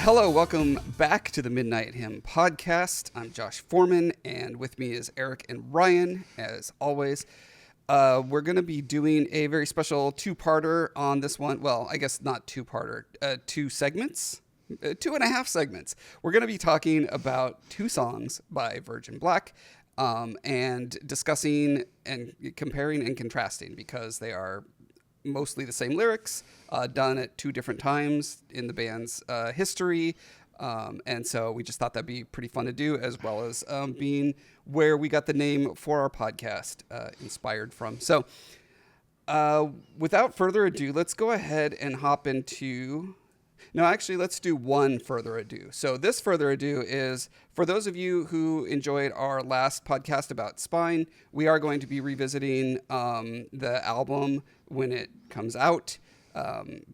Hello, welcome back to the Midnight Hymn podcast. I'm Josh Foreman, and with me is Eric and Ryan, as always. We're going to be doing a very special two-parter on this one. Well, I guess not two-parter, two segments, 2.5 segments. We're going to be talking about two songs by Virgin Black and discussing and comparing and contrasting because they are mostly the same lyrics, done at two different times in the band's history. And so we just thought that'd be pretty fun to do, as well as being where we got the name for our podcast inspired from. So without further ado, let's go ahead and hop into... No, actually, let's do one further ado. So this further ado is, for those of you who enjoyed our last podcast about SPIINE, we are going to be revisiting the album when it comes out,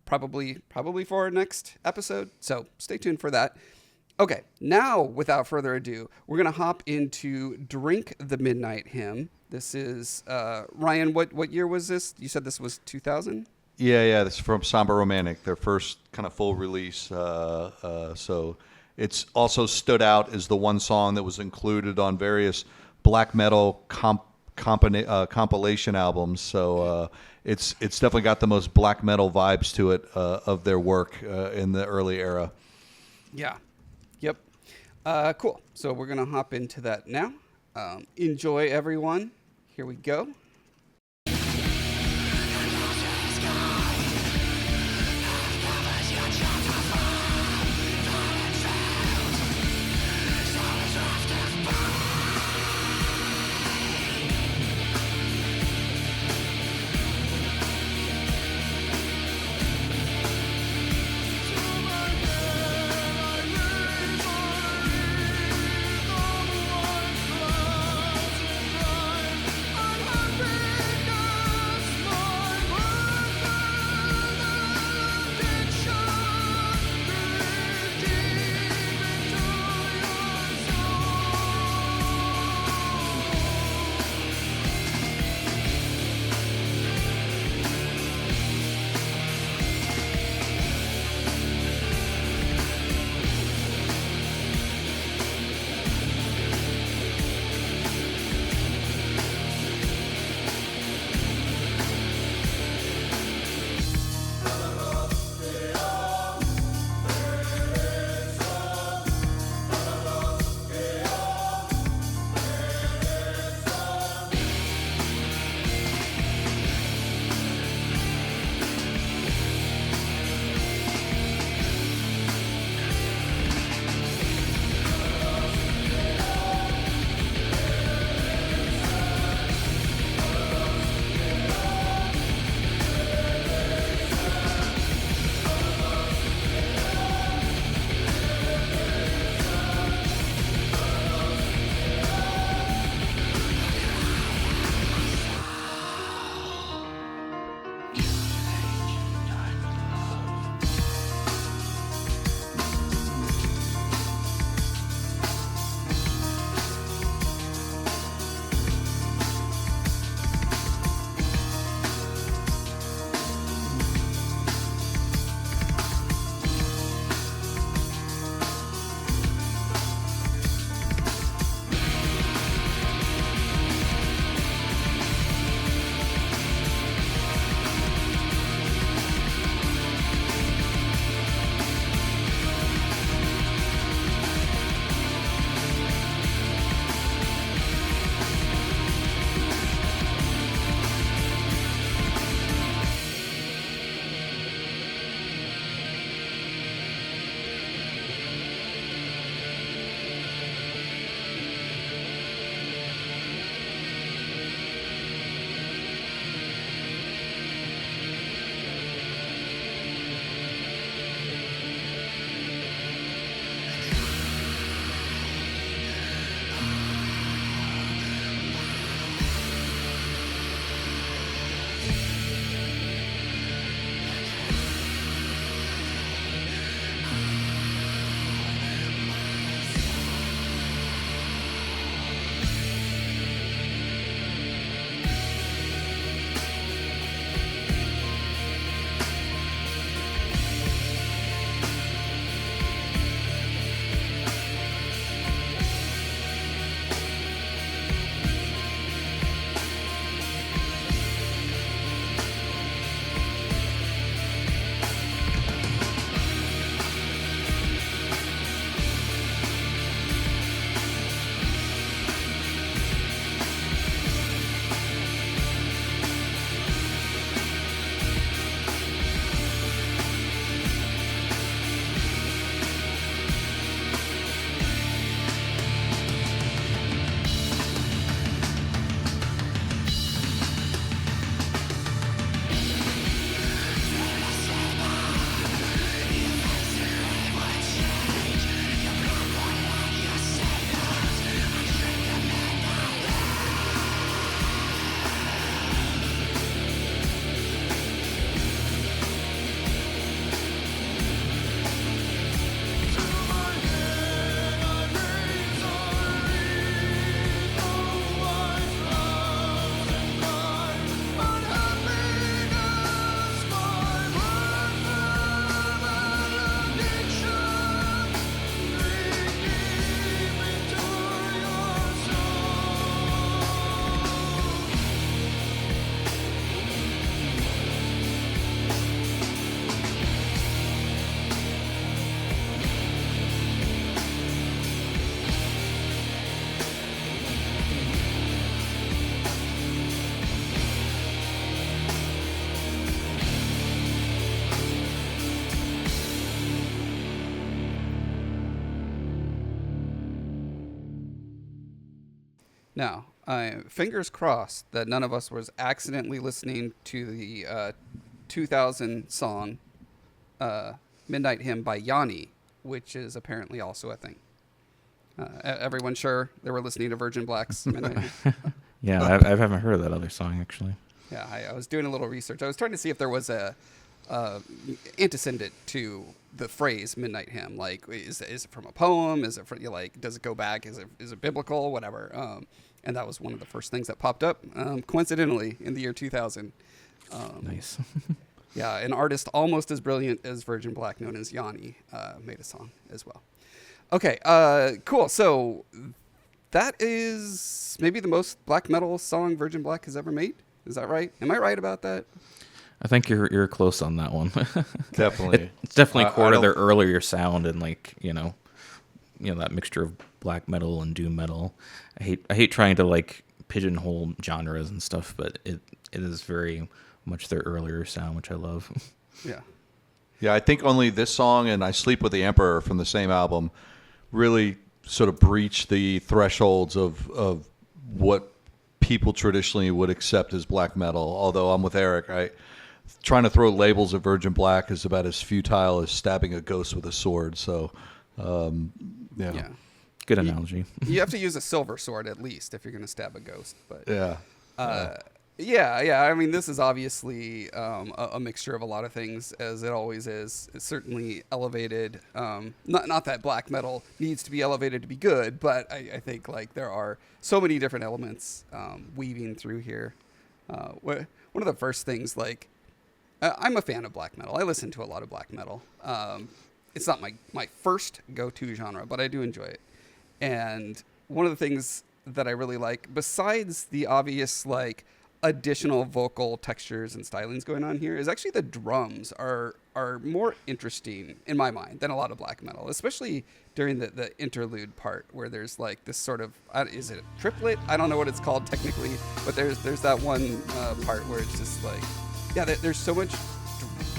probably for our next episode. So stay tuned for that. Okay, now, without further ado, we're going to hop into Drink the Midnight Hymn. This is, Ryan, what year was this? You said this was 2000? Yeah, this is from Somber Romantic, their first kind of full release. So it's also stood out as the one song that was included on various black metal compilation albums. So it's definitely got the most black metal vibes to it of their work in the early era. Yeah. Yep. Cool. So we're going to hop into that now. Enjoy, everyone. Here we go. Now, fingers crossed that none of us was accidentally listening to the 2000 song Midnight Hymn by Yanni, which is apparently also a thing. Everyone sure they were listening to Virgin Black's Midnight Hymn? Yeah, I haven't heard of that other song, actually. Yeah, I was doing a little research. I was trying to see if there was a antecedent to the phrase Midnight Hymn. Like, is it from a poem? Is it from, like, does it go back? Is it biblical? Whatever. And that was one of the first things that popped up, coincidentally, in the year 2000. Nice. Yeah, an artist almost as brilliant as Virgin Black, known as Yanni, made a song as well. Okay, cool. So that is maybe the most black metal song Virgin Black has ever made. Is that right? Am I right about that? I think you're close on that one. Definitely. It's definitely core to their earlier sound and like, you know that mixture of black metal and doom metal. I hate trying to like pigeonhole genres and stuff, but it is very much their earlier sound, which I love. Yeah. Yeah, I think only this song and I Sleep with the Emperor from the same album really sort of breach the thresholds of what people traditionally would accept as black metal. Although I'm with Eric, trying to throw labels at Virgin Black is about as futile as stabbing a ghost with a sword. So, yeah. Good analogy. You have to use a silver sword at least if you're going to stab a ghost. But Yeah. I mean, this is obviously a mixture of a lot of things, as it always is. It's certainly elevated. Not that black metal needs to be elevated to be good, but I think like there are so many different elements weaving through here. One of the first things, like, I'm a fan of black metal. I listen to a lot of black metal. It's not my first go-to genre, but I do enjoy it. And one of the things that I really like, besides the obvious like additional vocal textures and stylings going on here, is actually the drums are more interesting in my mind than a lot of black metal, especially during the interlude part where there's like this sort of, is it a triplet? I don't know what it's called technically, but there's that one part where it's just like, yeah, there's so much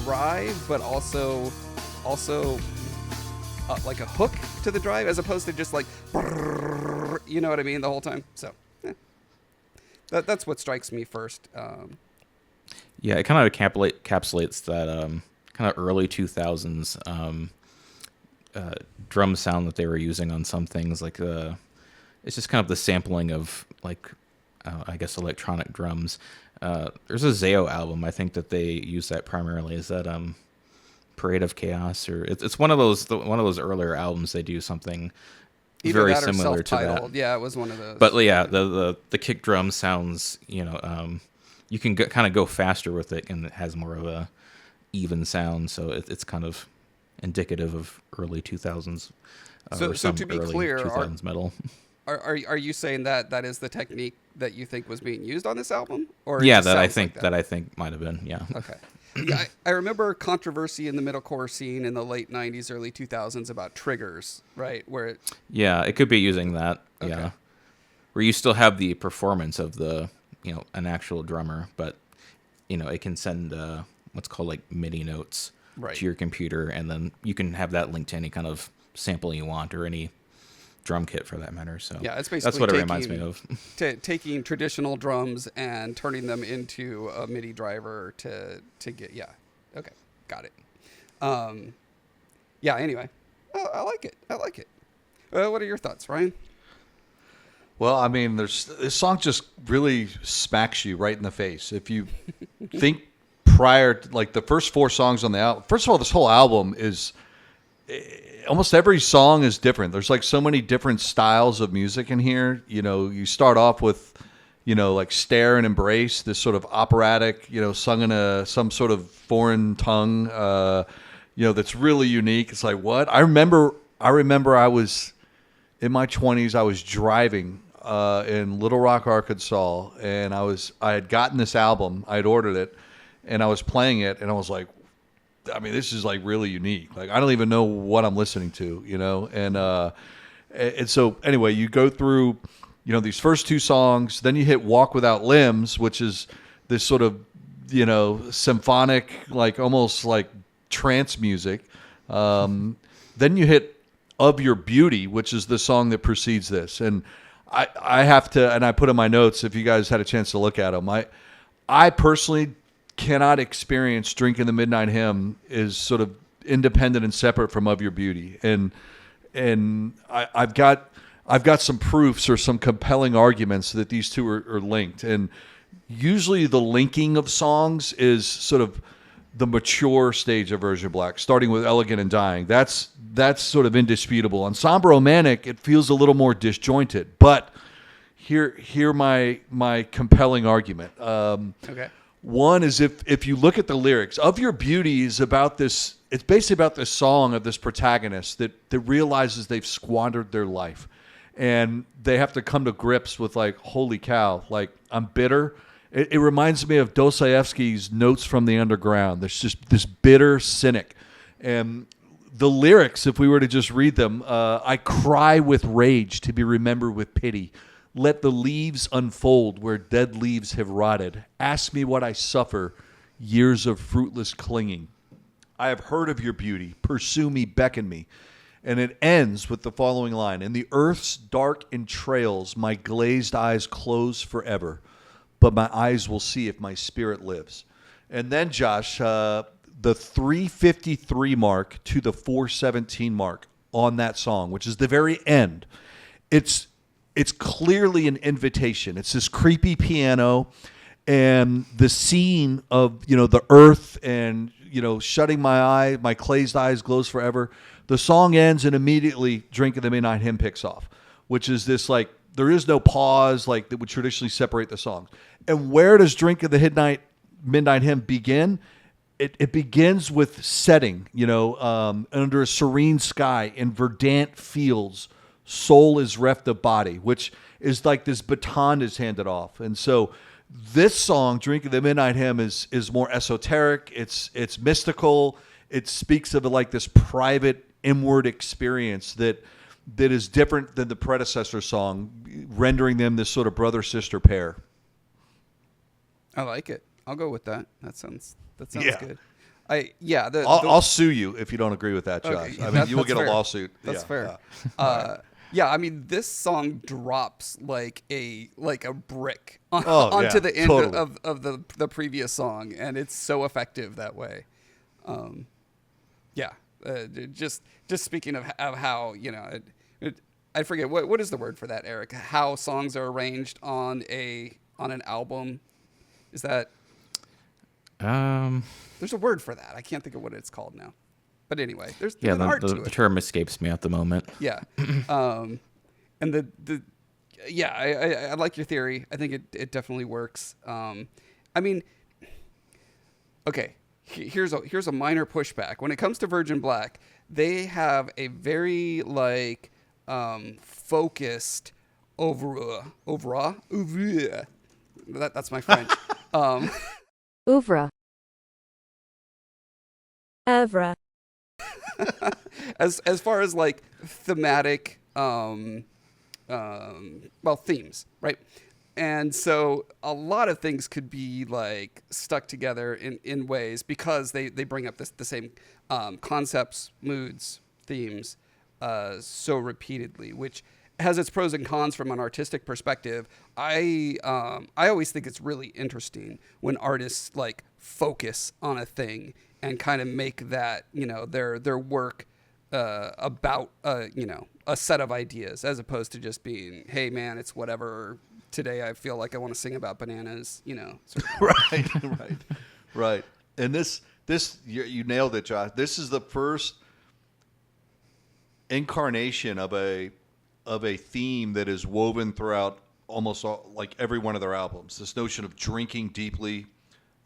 drive, but also like a hook to the drive, as opposed to just like, you know what I mean, the whole time. So that's what strikes me first. Yeah, it kind of encapsulates that kind of early 2000s drum sound that they were using on some things. Like it's just kind of the sampling of like I guess electronic drums. There's a Zeal album, I think, that they use that primarily. Is that Parade of Chaos, or it's one of those earlier albums. They do something either very that or similar to that. Yeah, it was one of those. But yeah, the kick drum sounds, you can kind of go faster with it, and it has more of a even sound. So it's kind of indicative of early 2000s. So to be clear, 2000s metal. Are you saying that is the technique that you think was being used on this album? Or yeah, that I think might have been. Yeah. Okay. Yeah, I remember controversy in the metalcore scene in the late 90s, early 2000s about triggers, right? Where it could be using that. Okay. Yeah. Where you still have the performance of the, an actual drummer, but, it can send what's called like MIDI notes to your computer, and then you can have that linked to any kind of sample you want or any drum kit for that matter. So yeah, it's basically that's what it reminds me of. Taking traditional drums and turning them into a MIDI driver to get, okay, got it. Anyway, I like it. What are your thoughts, Ryan? Well, I mean, this song just really smacks you right in the face. If you think prior to, like, the first 4 songs on the album, first of all, this whole album is, almost every song is different. There's like so many different styles of music in here. You start off with, like Stare and Embrace, this sort of operatic, sung in some sort of foreign tongue, that's really unique. It's like, what? I remember I was in my 20s. I was driving in Little Rock, Arkansas, and I had gotten this album. I had ordered it, and I was playing it, and I was like, I mean, this is like really unique. Like, I don't even know what I'm listening to, and so anyway, you go through, these first 2 songs, then you hit Walk Without Limbs, which is this sort of, symphonic, like almost like trance music. Then you hit Of Your Beauty, which is the song that precedes this. And I have to, and I put in my notes if you guys had a chance to look at them. I personally cannot experience Drinking the Midnight Hymn is sort of independent and separate from Of Your Beauty, and I've got some proofs or some compelling arguments that these two are linked. And usually the linking of songs is sort of the mature stage of Virgin Black, starting with Elegant and Dying. That's sort of indisputable. On Somber Romantic, it feels a little more disjointed. But hear my compelling argument. Okay. One is if you look at the lyrics, Of Your Beauty is about this. It's basically about this song of this protagonist that realizes they've squandered their life, and they have to come to grips with like, holy cow, like I'm bitter. It reminds me of Dostoevsky's Notes from the Underground. There's just this bitter cynic. And the lyrics, if we were to just read them, I cry with rage to be remembered with pity. Let the leaves unfold where dead leaves have rotted. Ask me what I suffer, years of fruitless clinging. I have heard of your beauty. Pursue me, beckon me. And it ends with the following line. In the earth's dark entrails, my glazed eyes close forever, but my eyes will see if my spirit lives. And then, Josh, the 3:53 mark to the 4:17 mark on that song, which is the very end, it's clearly an invitation. It's this creepy piano and the scene of, the earth and, shutting my eye, my glazed eyes close forever. The song ends and immediately Drinking the Midnight Hymn picks off, which is this like, there is no pause like that would traditionally separate the songs. And where does Drinking the Midnight Hymn begin? It begins with setting, under a serene sky in verdant fields, soul is reft of body, which is like this baton is handed off. And so this song, Drinking the Midnight Hymn, is more esoteric. It's mystical. It speaks of like this private inward experience that is different than the predecessor song, rendering them this sort of brother-sister pair. I like it. I'll go with that. That sounds Yeah. good. I'll sue you if you don't agree with that, Josh. Okay, I mean, you will get fair. a lawsuit. That's fair. Yeah. I mean, this song drops like a brick Oh, onto yeah, the end totally. of the previous song, and it's so effective that way. Just speaking of how I forget what is the word for that, Eric? How songs are arranged on an album? Is that there's a word for that? I can't think of what it's called now. But anyway, there's an art to it. The term escapes me at the moment. Yeah. And I like your theory. I think it definitely works. I mean, okay, here's a minor pushback. When it comes to Virgin Black, they have a very focused oeuvre. That's my French. Oeuvre. Oeuvre. as far as like thematic themes, right? And so a lot of things could be like stuck together in ways because they bring up the same concepts, moods, themes so repeatedly, which has its pros and cons from an artistic perspective. I always think it's really interesting when artists like focus on a thing and kind of make that, their work about, a set of ideas, as opposed to just being, hey man, it's whatever. Today I feel like I want to sing about bananas, sort of. Right. And this you nailed it, Josh. This is the first incarnation of a theme that is woven throughout almost like every one of their albums. This notion of drinking deeply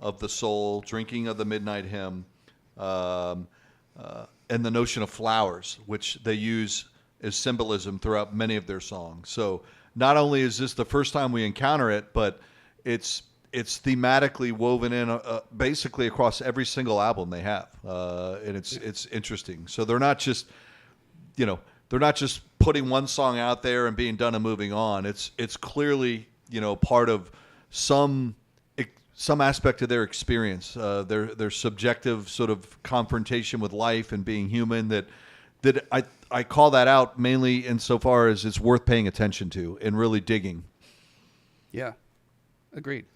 of the soul, drinking of the midnight hymn, and the notion of flowers, which they use as symbolism throughout many of their songs. So not only is this the first time we encounter it, but it's thematically woven in basically across every single album they have, and it's interesting. So they're not just putting one song out there and being done and moving on. It's clearly part of some aspect of their experience, their subjective sort of confrontation with life and being human that that I call that out mainly insofar as it's worth paying attention to and really digging. Yeah, agreed.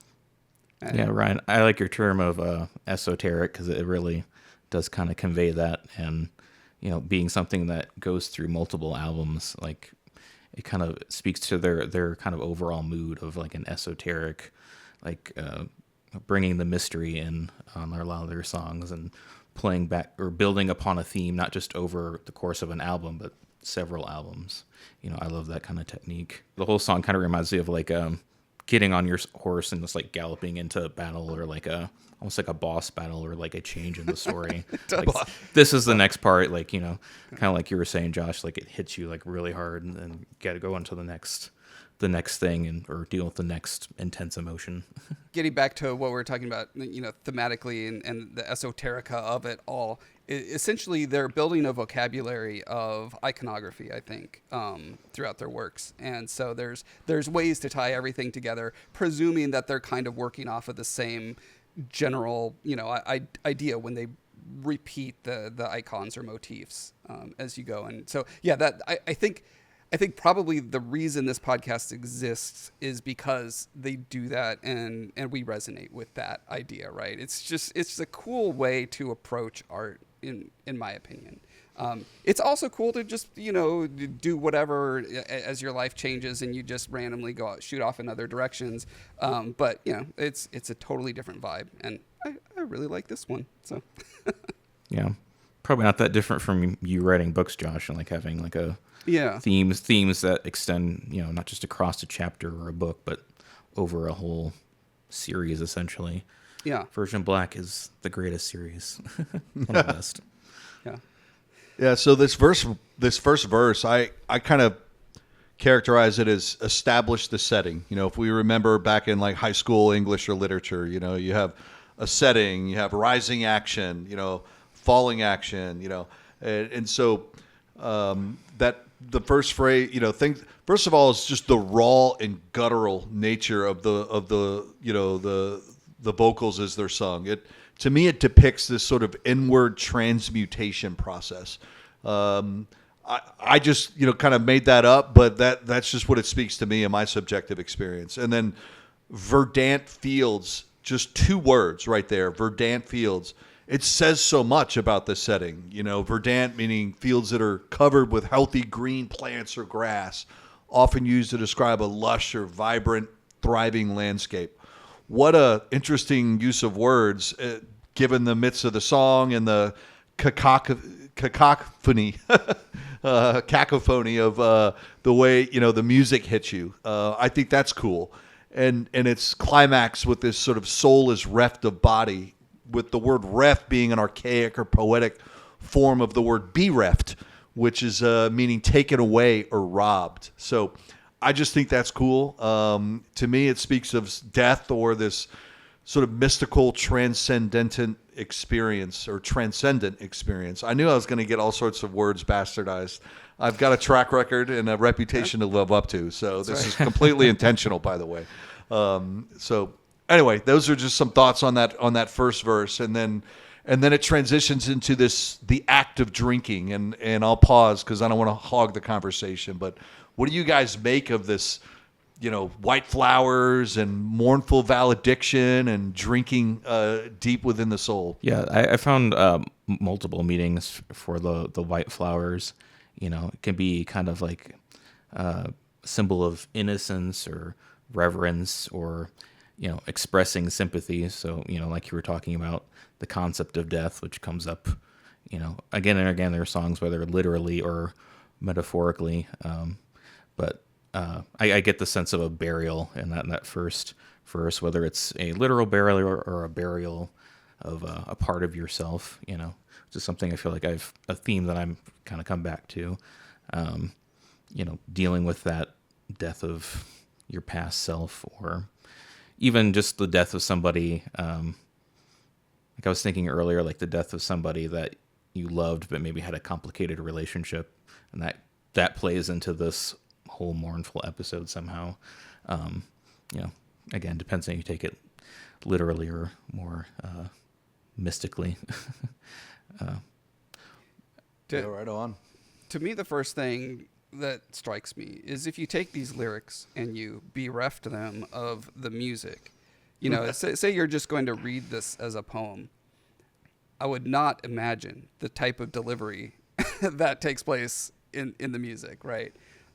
Yeah, Ryan, I like your term of esoteric because it really does kind of convey that, and being something that goes through multiple albums, like it kind of speaks to their kind of overall mood of like an esoteric, like bringing the mystery in on a lot of their songs and playing back or building upon a theme, not just over the course of an album, but several albums. I love that kind of technique. The whole song kind of reminds me of like getting on your horse and just like galloping into battle, or like almost like a boss battle, or like a change in the story. Like, this is the next part, like, kind of like you were saying, Josh, like it hits you like really hard, and then you got to go on to the next thing or deal with the next intense emotion. Getting back to what we were talking about, thematically and the esoterica of it all, essentially they're building a vocabulary of iconography, I think, throughout their works. And so there's ways to tie everything together, presuming that they're kind of working off of the same general, idea when they repeat the icons or motifs as you go. And so, yeah, that I think probably the reason this podcast exists is because they do that, and we resonate with that idea, right? It's a cool way to approach art, in my opinion. It's also cool to just, do whatever as your life changes and you just randomly go out, shoot off in other directions. But it's a totally different vibe, and I really like this one. So Yeah, probably not that different from you writing books, Josh, and like having like a yeah themes that extend, not just across a chapter or a book, but over a whole series, essentially. Yeah. Virgin Black is the greatest series. One of the best. Yeah. Yeah, so this first verse, I kind of characterize it as establish the setting. If we remember back in like high school English or literature, you have a setting, you have rising action, falling action, and so that the first phrase, first of all, it's just the raw and guttural nature of the vocals as they're sung. To me, it depicts this sort of inward transmutation process. I just, kind of made that up, but that's just what it speaks to me in my subjective experience. And then verdant fields, just 2 words right there, verdant fields. It says so much about the setting. Verdant meaning fields that are covered with healthy green plants or grass, often used to describe a lush or vibrant, thriving landscape. What a interesting use of words, given the midst of the song and the cacophony of the way the music hits you. I think that's cool, and its climax with this sort of soul is reft of body, with the word reft being an archaic or poetic form of the word bereft, which is meaning taken away or robbed. So I just think that's cool. To me, it speaks of death or this sort of mystical, transcendent experience. I knew I was going to get all sorts of words bastardized. I've got a track record and a reputation to live up to, so this is completely intentional, by the way. So anyway, those are just some thoughts on that first verse, and then it transitions into the act of drinking, and I'll pause because I don't want to hog the conversation. But what do you guys make of this? White flowers and mournful valediction and drinking deep within the soul. Yeah, I found multiple meanings for the white flowers. It can be kind of like a symbol of innocence or reverence, or expressing sympathy. So like you were talking about the concept of death, which comes up again and again. There are songs, whether literally or metaphorically, but I get the sense of a burial in that first verse, whether it's a literal burial or a burial of a part of yourself, which is something I feel like I've a theme that I'm kind of come back to, dealing with that death of your past self, or even just the death of somebody. Like I was thinking earlier, like the death of somebody that you loved, but maybe had a complicated relationship, and that plays into this whole mournful episode somehow. Again, depends on you take it literally or more mystically. Yeah, right on. to me, the first thing that strikes me is if you take these lyrics and you bereft them of the music, you know, say you're just going to read this as a poem, I would not imagine the type of delivery that takes place in the music, right?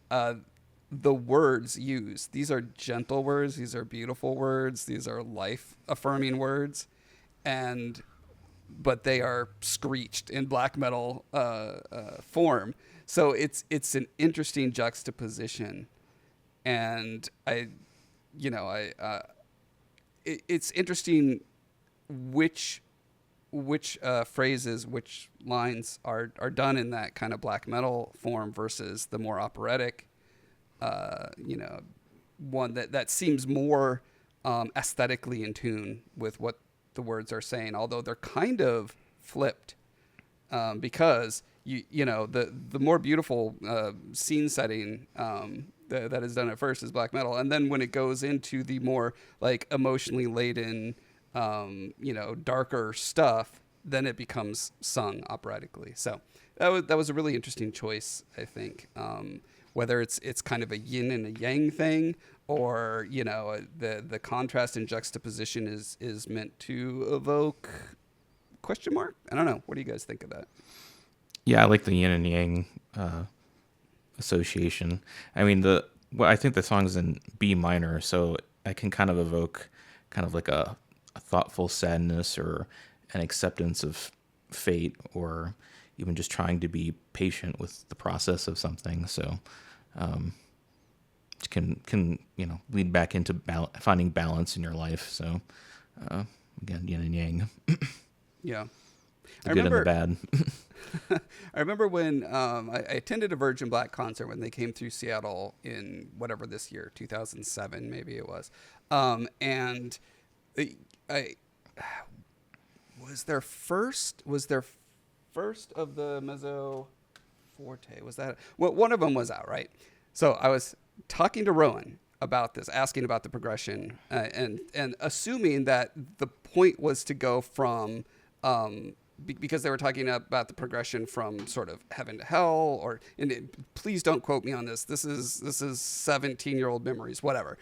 The words used, these are gentle words, these are beautiful words, these are life-affirming words, but they are screeched in black metal form. So it's an interesting juxtaposition, and it's interesting which phrases, which lines are done in that kind of black metal form versus the more operatic, one that seems more aesthetically in tune with what the words are saying, although they're kind of flipped, because the more beautiful scene setting that is done at first is black metal, and then when it goes into the more like emotionally laden, darker stuff, then it becomes sung operatically. So that was a really interesting choice, I think. Whether it's kind of a yin and a yang thing, or the contrast and juxtaposition is meant to evoke question mark. I don't know. What do you guys think of that? Yeah, I like the yin and yang association. I mean, I think the song's in B minor, so I can kind of evoke kind of like a thoughtful sadness or an acceptance of fate, or even just trying to be patient with the process of something. So it can lead back into finding balance in your life. So again, yin and yang. Yeah. The good and the bad. I remember when I attended a Virgin Black concert when they came through Seattle in whatever this year, 2007, maybe it was. And I was their first of the Mezzo Forte. Was that one of them was out, right? So I was talking to Rowan about this, asking about the progression, and assuming that the point was to go from because they were talking about the progression from sort of heaven to hell, please don't quote me on this. This is 17-year-old memories, whatever.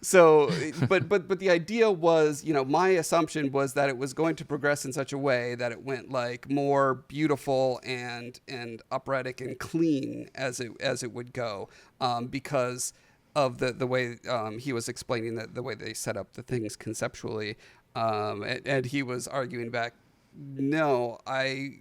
So, but the idea was, my assumption was that it was going to progress in such a way that it went like more beautiful and operatic and clean as it would go, because of the way he was explaining the way they set up the things conceptually, and he was arguing back, no, I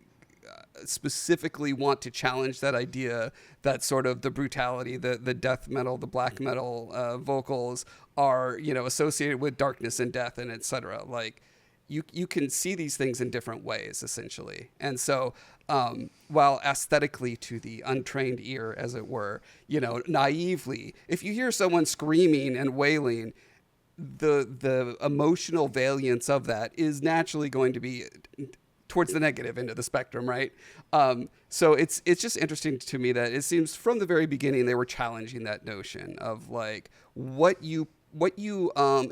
specifically want to challenge that idea that sort of the brutality, the death metal, the black metal vocals are, associated with darkness and death and etc. Like you can see these things in different ways, essentially. And so while aesthetically to the untrained ear, as it were, naively, if you hear someone screaming and wailing, the emotional valiance of that is naturally going to be towards the negative end of the spectrum, right? So it's just interesting to me that it seems from the very beginning they were challenging that notion of like what you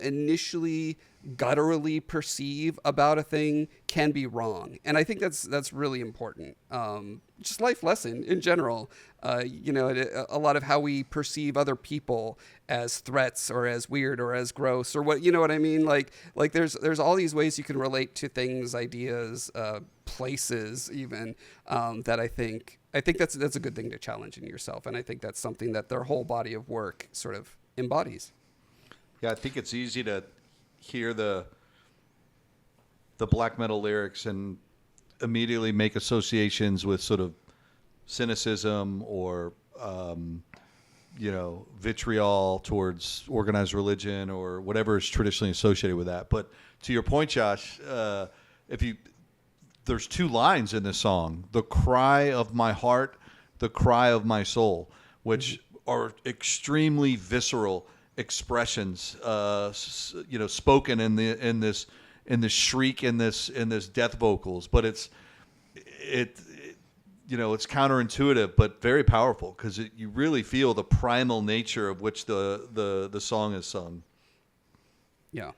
initially gutturally perceive about a thing can be wrong, and I think that's really important. Just life lesson in general. A lot of how we perceive other people as threats or as weird or as gross or what, you know what I mean? Like there's all these ways you can relate to things, ideas, places even, that I think that's a good thing to challenge in yourself, and I think that's something that their whole body of work sort of embodies. Yeah, I think it's easy to hear the black metal lyrics and immediately make associations with sort of cynicism or vitriol towards organized religion or whatever is traditionally associated with that. But to your point, Josh, there's two lines in this song: "The cry of my heart, the cry of my soul," which are extremely visceral expressions, spoken in this shriek, in this death vocals. But it's counterintuitive, but very powerful, because you really feel the primal nature of which the song is sung. Yeah.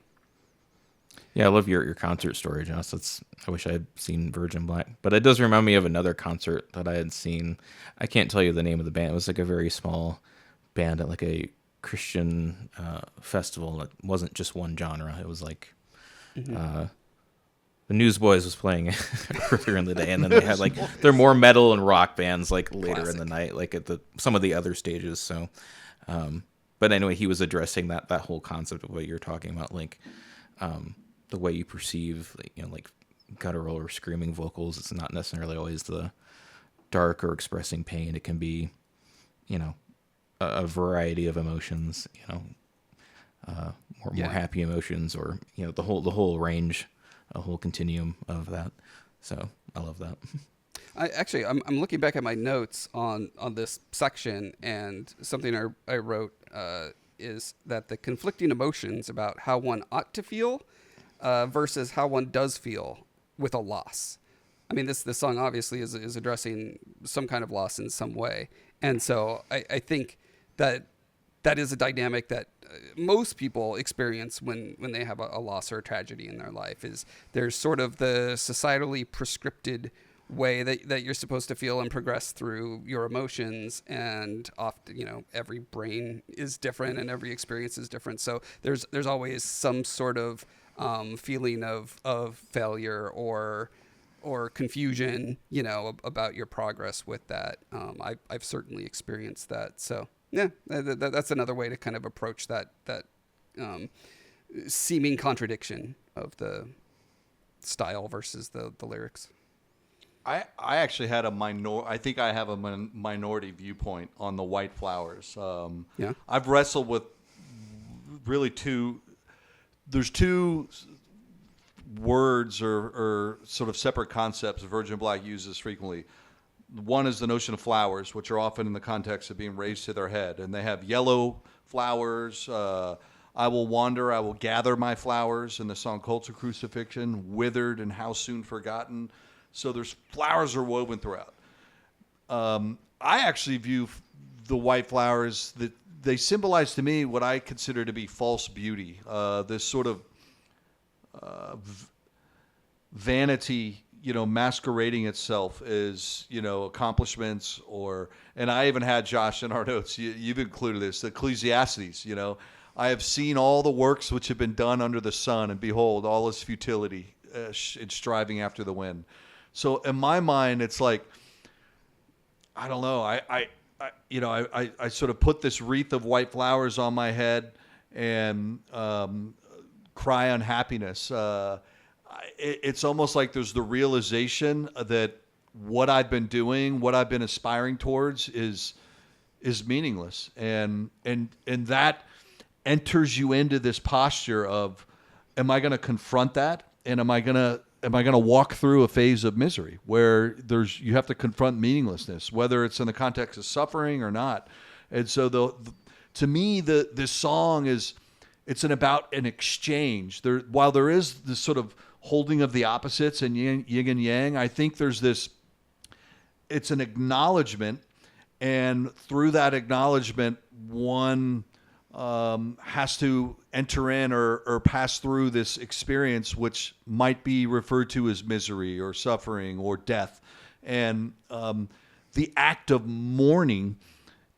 Yeah, I love your concert story, Joss. I wish I had seen Virgin Black, but it does remind me of another concert that I had seen. I can't tell you the name of the band. It was like a very small band at like a Christian festival. It wasn't just one genre. It was like the Newsboys was playing earlier in the day, and then they had like they're more metal and rock bands like later in the night, like at some of the other stages. So, but anyway, he was addressing that whole concept of what you're talking about, like the way you perceive, like guttural or screaming vocals. It's not necessarily always the dark or expressing pain. It can be, a variety of emotions. More happy emotions, or the whole range. A whole continuum of that. So I love that. I'm looking back at my notes on this section, and something I wrote is that the conflicting emotions about how one ought to feel versus how one does feel with a loss. I mean, this song obviously is addressing some kind of loss in some way, and so I think that is a dynamic that most people experience when they have a loss or a tragedy in their life. Is there's sort of the societally prescripted way that you're supposed to feel and progress through your emotions, and often every brain is different and every experience is different. So there's always some sort of feeling of failure or confusion, about your progress with that. I've certainly experienced that. So. Yeah, that's another way to kind of approach that seeming contradiction of the style versus the lyrics. I actually had I think I have a minority viewpoint on the White Flowers. Yeah, I've wrestled with really there's two words or sort of separate concepts Virgin Black uses frequently. One is the notion of flowers, which are often in the context of being raised to their head. And they have yellow flowers. I will wander, I will gather my flowers in the song Cults of Crucifixion, withered and how soon forgotten. So there's flowers are woven throughout. I actually view the white flowers that they symbolize to me what I consider to be false beauty. This sort of vanity, masquerading itself as, accomplishments and I even had, Josh, in our notes, you've included this, Ecclesiastes, I have seen all the works which have been done under the sun, and behold, all is futility in striving after the wind. So in my mind, it's like, I don't know, I sort of put this wreath of white flowers on my head and cry unhappiness. It's almost like there's the realization that what I've been doing, what I've been aspiring towards is meaningless. And that enters you into this posture of, am I going to confront that? And am I going to walk through a phase of misery where you have to confront meaninglessness, whether it's in the context of suffering or not? And so to me, this song it's about an exchange. While there is this sort of holding of the opposites and yin and yang, I think it's an acknowledgement, and through that acknowledgement, one has to enter in or pass through this experience, which might be referred to as misery or suffering or death. And the act of mourning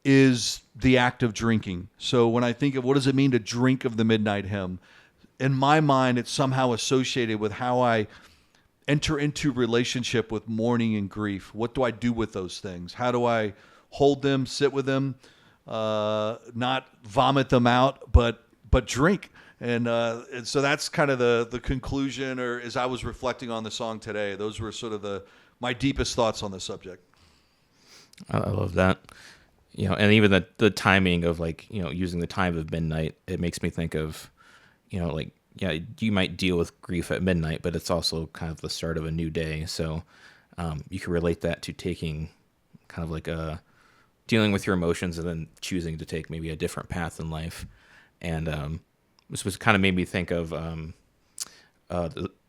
is the act of drinking. So when I think of what does it mean to drink of the midnight hymn, in my mind, it's somehow associated with how I enter into relationship with mourning and grief. What do I do with those things? How do I hold them, sit with them, not vomit them out, but drink? And so that's kind of the conclusion, or as I was reflecting on the song today, those were sort of my deepest thoughts on the subject. I love that. And even the timing of using the time of midnight, it makes me think of, you might deal with grief at midnight, but it's also kind of the start of a new day. So you can relate that to taking kind of like dealing with your emotions and then choosing to take maybe a different path in life. And this was kind of made me think of,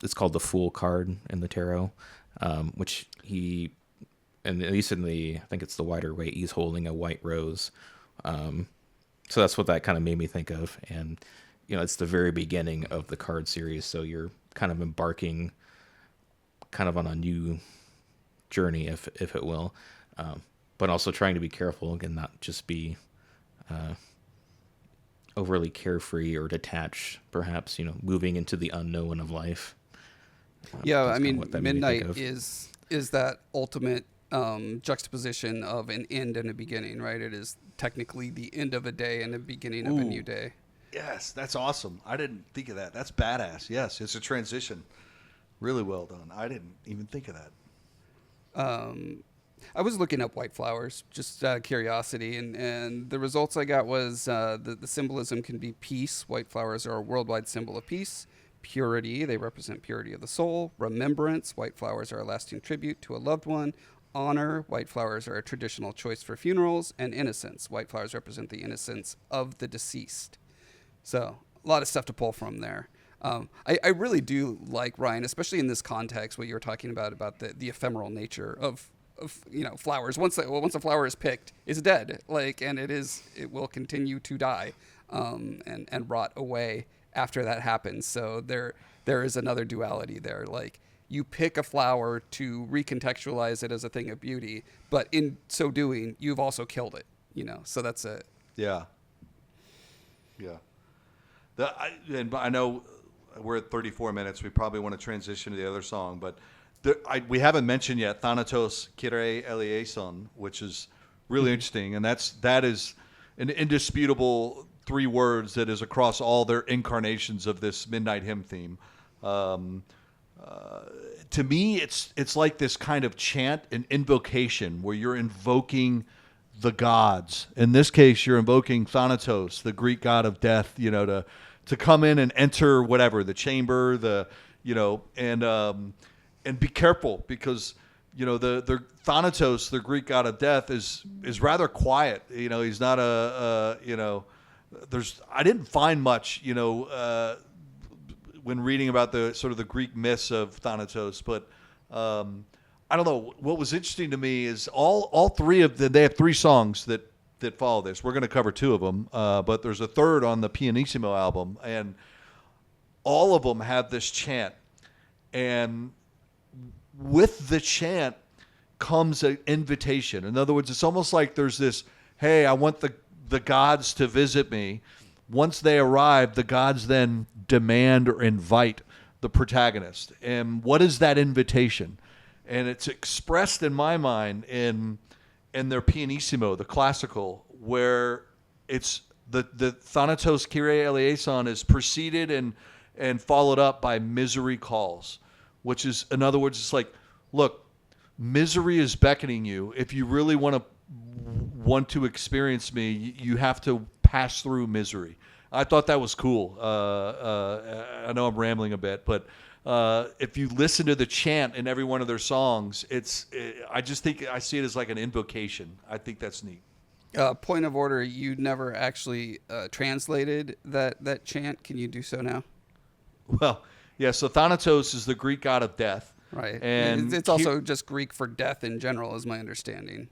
it's called the Fool card in the tarot, which and at least I think it's the Wider Waite, he's holding a white rose. So that's what that kind of made me think of. And it's the very beginning of the card series, so you're kind of embarking kind of on a new journey, if it will, but also trying to be careful and not just be overly carefree or detached, perhaps, moving into the unknown of life. Yeah, That's I kinda mean, what that made me think midnight of. is that ultimate juxtaposition of an end and a beginning, right? It is technically the end of a day and the beginning of a new day. Yes, that's awesome. I didn't think of that. That's badass. Yes, it's a transition. Really well done. I didn't even think of that. I was looking up white flowers, just out of curiosity, and the results I got was the symbolism can be peace. White flowers are a worldwide symbol of peace. Purity, they represent purity of the soul. Remembrance, white flowers are a lasting tribute to a loved one. Honor, white flowers are a traditional choice for funerals. And innocence, white flowers represent the innocence of the deceased. So a lot of stuff to pull from there. I really do like, Ryan, especially in this context, what you were talking about the ephemeral nature of flowers. Once a flower is picked, it's dead. And it will continue to die, and rot away after that happens. So there is another duality there. Like, you pick a flower to recontextualize it as a thing of beauty, but in so doing, you've also killed it. So that's a Yeah. Yeah. And I know we're at 34 minutes. We probably want to transition to the other song, but we haven't mentioned yet Thanatos Kyrie Eleison, which is really interesting, and that is an indisputable 3 words that is across all their incarnations of this midnight hymn theme. To me, it's like this kind of chant and invocation where you're invoking the gods. In this case, you're invoking Thanatos, the Greek god of death, to come in and enter whatever the chamber, and be careful because the Thanatos, the Greek god of death, is rather quiet. He's not I didn't find much when reading about the sort of the Greek myths of Thanatos, but I don't know. What was interesting to me is all 3 of them. They have 3 songs that follow this. We're going to cover 2 of them, but there's a third on the Pianissimo album, and all of them have this chant. And with the chant comes an invitation. In other words, it's almost like there's this, hey, I want the gods to visit me. Once they arrive, the gods then demand or invite the protagonist. And what is that invitation? And it's expressed in my mind in their pianissimo, the classical, where it's the Thanatos Kyrie Eleison is preceded and followed up by misery calls, which is, in other words, it's like, look, misery is beckoning you. If you really want to experience me, you have to pass through misery. I thought that was cool. I know I'm rambling a bit, but if you listen to the chant in every one of their songs, I just think I see it as like an invocation. I think that's neat. Point of order, you never actually translated that chant. Can you do so now? Well, yeah, so Thanatos is the Greek god of death. Right. And it's also just Greek for death in general, is my understanding.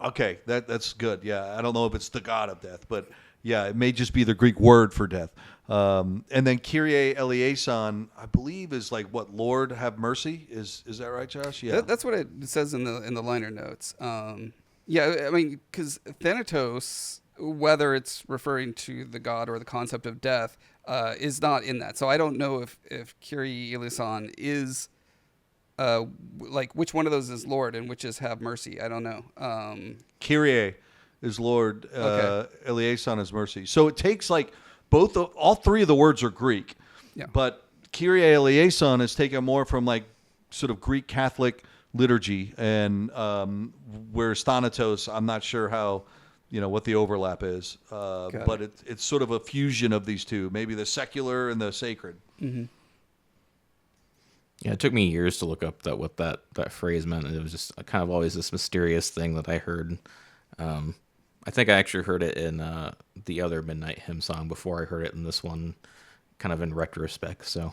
Okay, that's good. Yeah, I don't know if it's the god of death, but yeah, it may just be the Greek word for death. And then Kyrie Eleison, I believe, is like what, Lord have mercy? Is that right, Josh? Yeah, That's what it says in the liner notes. Yeah, I mean, because Thanatos, whether it's referring to the god or the concept of death, is not in that. So I don't know if Kyrie Eleison is like which one of those is Lord and which is have mercy. I don't know. Kyrie is Lord. Okay. Eleison is mercy. So it takes like all 3 of the words are Greek. Yeah. But Kyrie Eleison is taken more from like sort of Greek Catholic liturgy, and whereas Thanatos, I'm not sure how, what the overlap is, but it's sort of a fusion of these 2, maybe the secular and the sacred. Mm-hmm. Yeah, it took me years to look up what that phrase meant. It was just kind of always this mysterious thing that I heard. I think I actually heard it in the other Midnight Hymn song before I heard it in this one, kind of in retrospect. So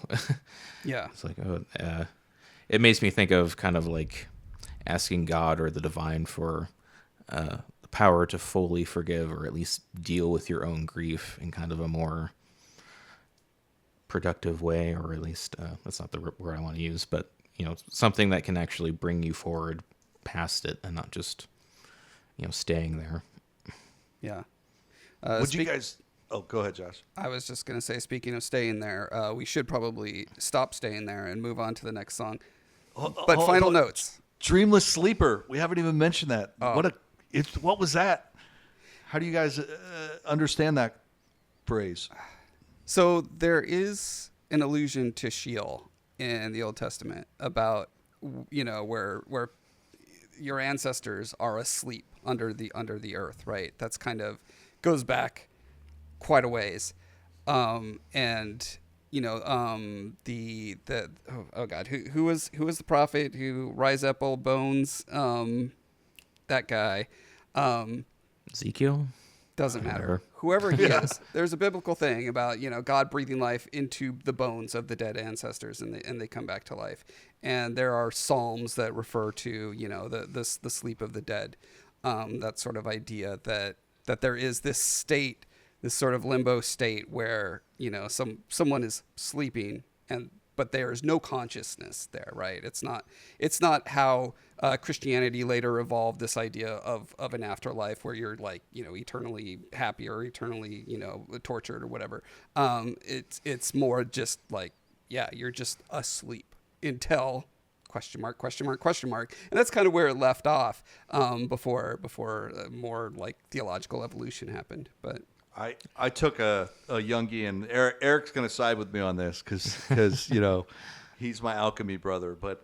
Yeah. it's like, it makes me think of kind of like asking God or the divine for the power to fully forgive or at least deal with your own grief in kind of a more productive way, or at least that's not the word I want to use, but something that can actually bring you forward past it and not just staying there. Yeah. Would you guys? Oh, go ahead, Josh. I was just going to say, speaking of staying there, we should probably stop staying there and move on to the next song. But final notes. Dreamless Sleeper. We haven't even mentioned that. What was that? How do you guys understand that phrase? So there is an allusion to Sheol in the Old Testament about, where your ancestors are asleep under the earth, right? That's kind of goes back quite a ways. Who was the prophet who rise up old bones? That guy. Ezekiel? Doesn't matter. Whoever he is, there's a biblical thing about God breathing life into the bones of the dead ancestors, and they come back to life. And there are psalms that refer to the sleep of the dead. That sort of idea that there is this state, this sort of limbo state where someone is sleeping but there is no consciousness there, right? It's not how Christianity later evolved this idea of an afterlife where you're like eternally happy or eternally tortured or whatever. It's more just like you're just asleep until question mark, and that's kind of where it left off before more like theological evolution happened. But I took a Jungian. Eric's going to side with me on this because he's my alchemy brother. But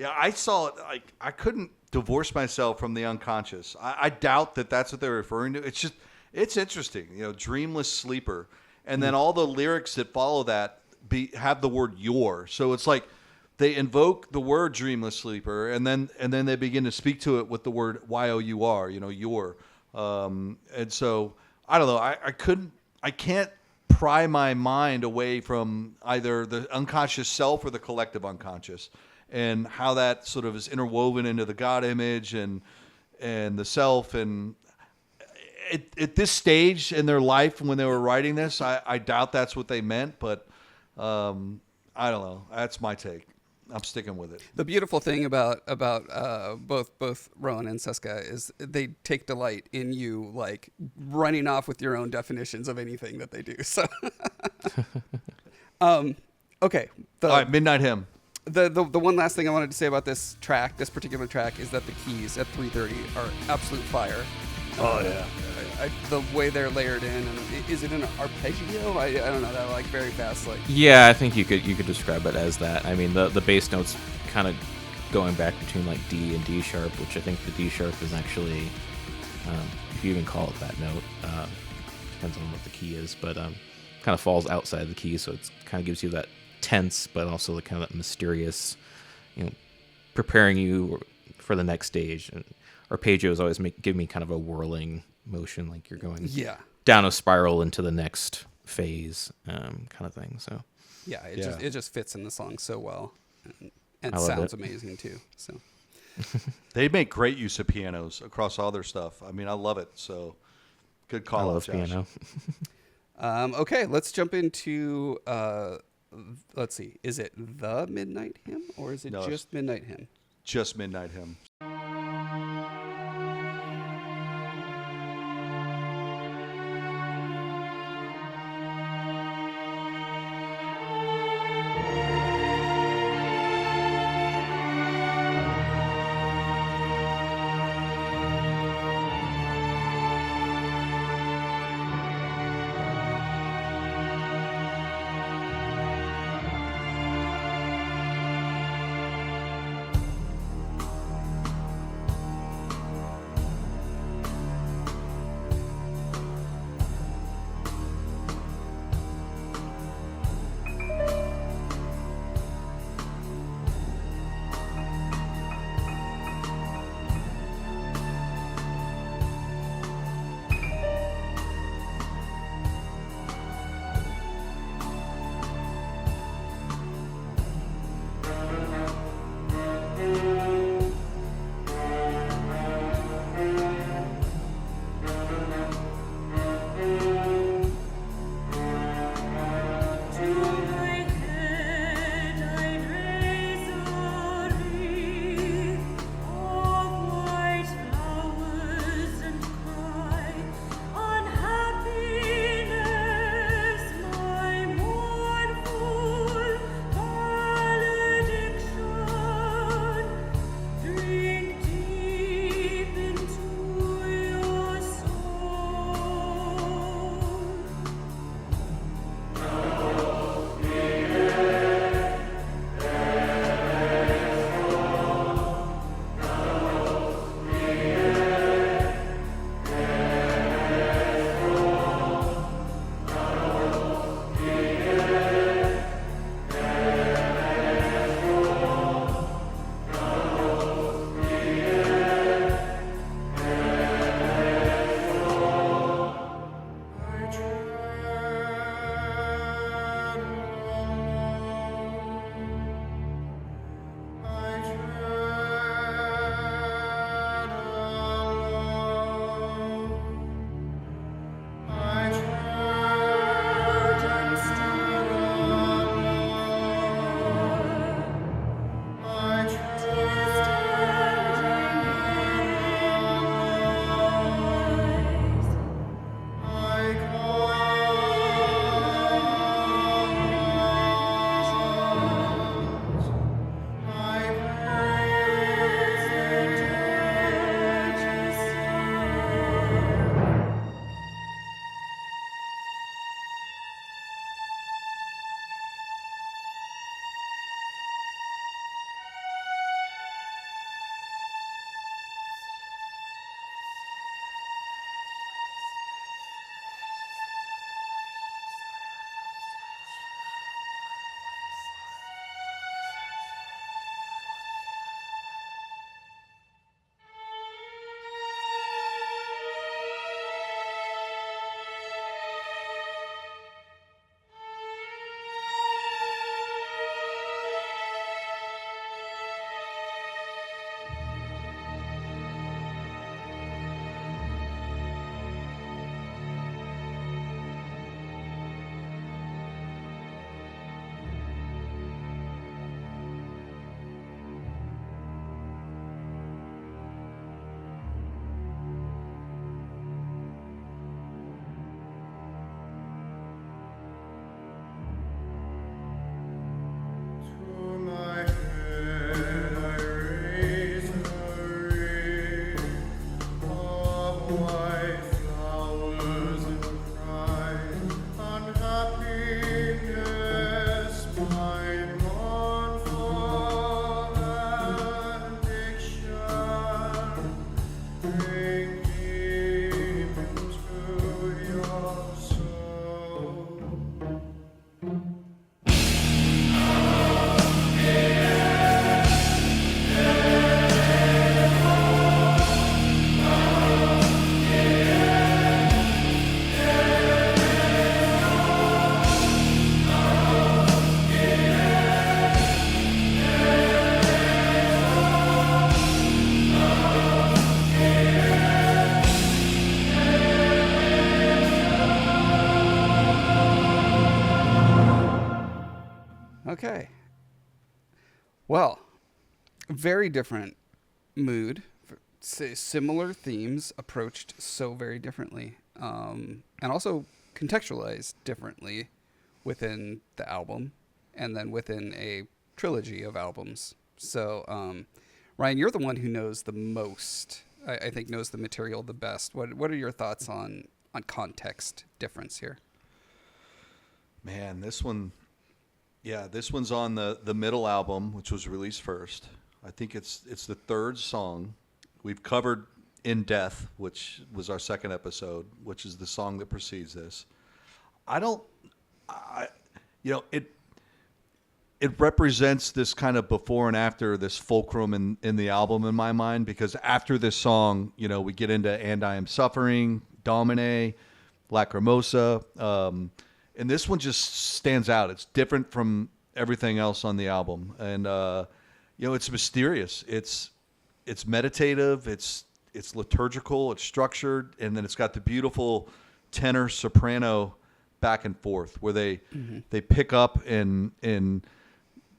I saw it. I couldn't divorce myself from the unconscious. I doubt that that's what they're referring to. It's interesting. Dreamless sleeper, and then all the lyrics that follow that have the word "your." So it's like they invoke the word dreamless sleeper, and then they begin to speak to it with the word "your." Your. And so. I don't know. I can't pry my mind away from either the unconscious self or the collective unconscious, and how that sort of is interwoven into the God image and the self. And at this stage in their life when they were writing this, I doubt that's what they meant. But I don't know. That's my take. I'm sticking with it. The beautiful thing about both Rowan and Seska is they take delight in you like running off with your own definitions of anything that they do. So, okay. All right, Midnight Hymn. The one last thing I wanted to say about this particular track, is that the keys at 3:30 are absolute fire. Oh yeah. The way they're layered in, and is it an arpeggio? I don't know. That like very fast, like. Yeah, I think you could describe it as that. I mean, the bass notes kind of going back between like D and D sharp, which I think the D sharp is actually, if you even call it that note, depends on what the key is, but kind of falls outside the key, so it kind of gives you that tense, but also the kind of that mysterious, preparing you for the next stage. And arpeggios always give me kind of a whirling motion, like you're going down a spiral into the next phase, kind of thing. So it just fits in the song so well, and sounds amazing too. So they make great use of pianos across all their stuff. I mean, I love it. So good call. I love piano. Okay, let's jump into. Let's see. Is it the Midnight Hymn or is it just Midnight Hymn? Just Midnight Hymn. Well, very different mood, similar themes approached so very differently, and also contextualized differently within the album and then within a trilogy of albums. So, Ryan, you're the one who knows the most. I think knows the material the best. What are your thoughts on context difference here? Man, this one, yeah, this one's on the middle album, which was released first. I think it's the third song. We've covered In Death, which was our second episode, which is the song that precedes this. It represents this kind of before and after, this fulcrum in the album in my mind, because after this song, we get into And I Am Suffering, Domine, Lacrimosa, and this one just stands out. It's different from everything else on the album, and it's mysterious. It's meditative. It's liturgical. It's structured, and then it's got the beautiful tenor soprano back and forth where they pick up and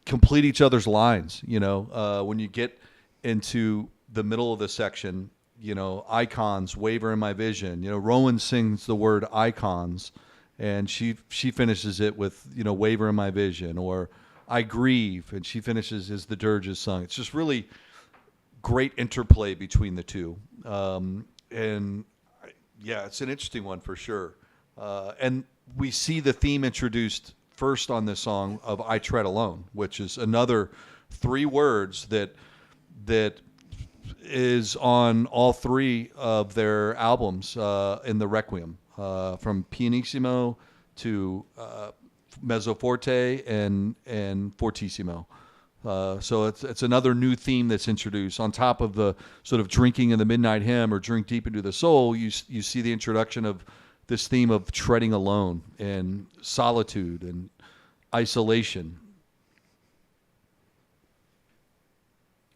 complete each other's lines. When you get into the middle of the section, icons waver in my vision. Rowan sings the word icons, and she finishes it with waver in my vision, or I grieve, and she finishes as the dirge is sung. It's just really great interplay between the two, and yeah, it's an interesting one for sure. And we see the theme introduced first on this song of I Tread Alone, which is another 3 words that is on all 3 of their albums in the Requiem, from Pianissimo to Mezzo Forte and Fortissimo. So it's another new theme that's introduced on top of the sort of drinking in the midnight hymn or drink deep into the soul. You see the introduction of this theme of treading alone and solitude and isolation.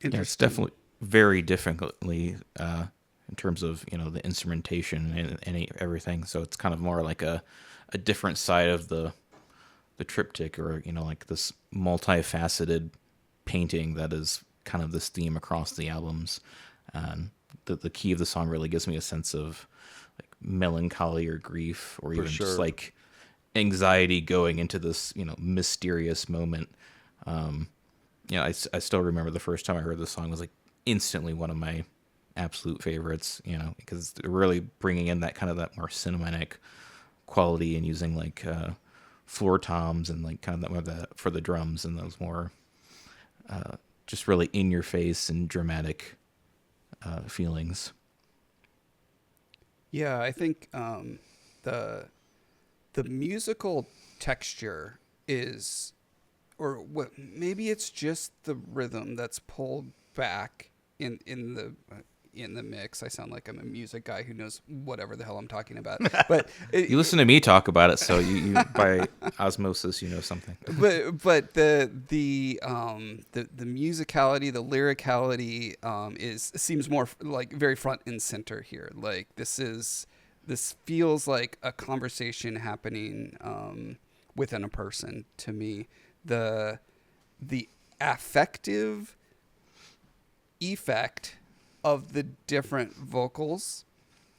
Yeah, it's definitely very differently in terms of the instrumentation and everything. So it's kind of more like a different side of the triptych, or like this multifaceted painting that is kind of this theme across the albums. The key of the song really gives me a sense of like melancholy or grief, or even just like anxiety going into this mysterious moment. I still remember the first time I heard the song was like instantly one of my absolute favorites, because they're really bringing in that more cinematic quality and using like floor toms and like kind of that for the drums, and those more just really in your face and dramatic feelings. Yeah, I think the musical texture is, or what, maybe it's just the rhythm that's pulled back in the mix. I sound like I'm a music guy who knows whatever the hell I'm talking about. But you listen to me talk about it, so you by osmosis you know something. But the musicality, the lyricality seems more like very front and center here. Like this feels like a conversation happening within a person to me. The affective effect of the different vocals.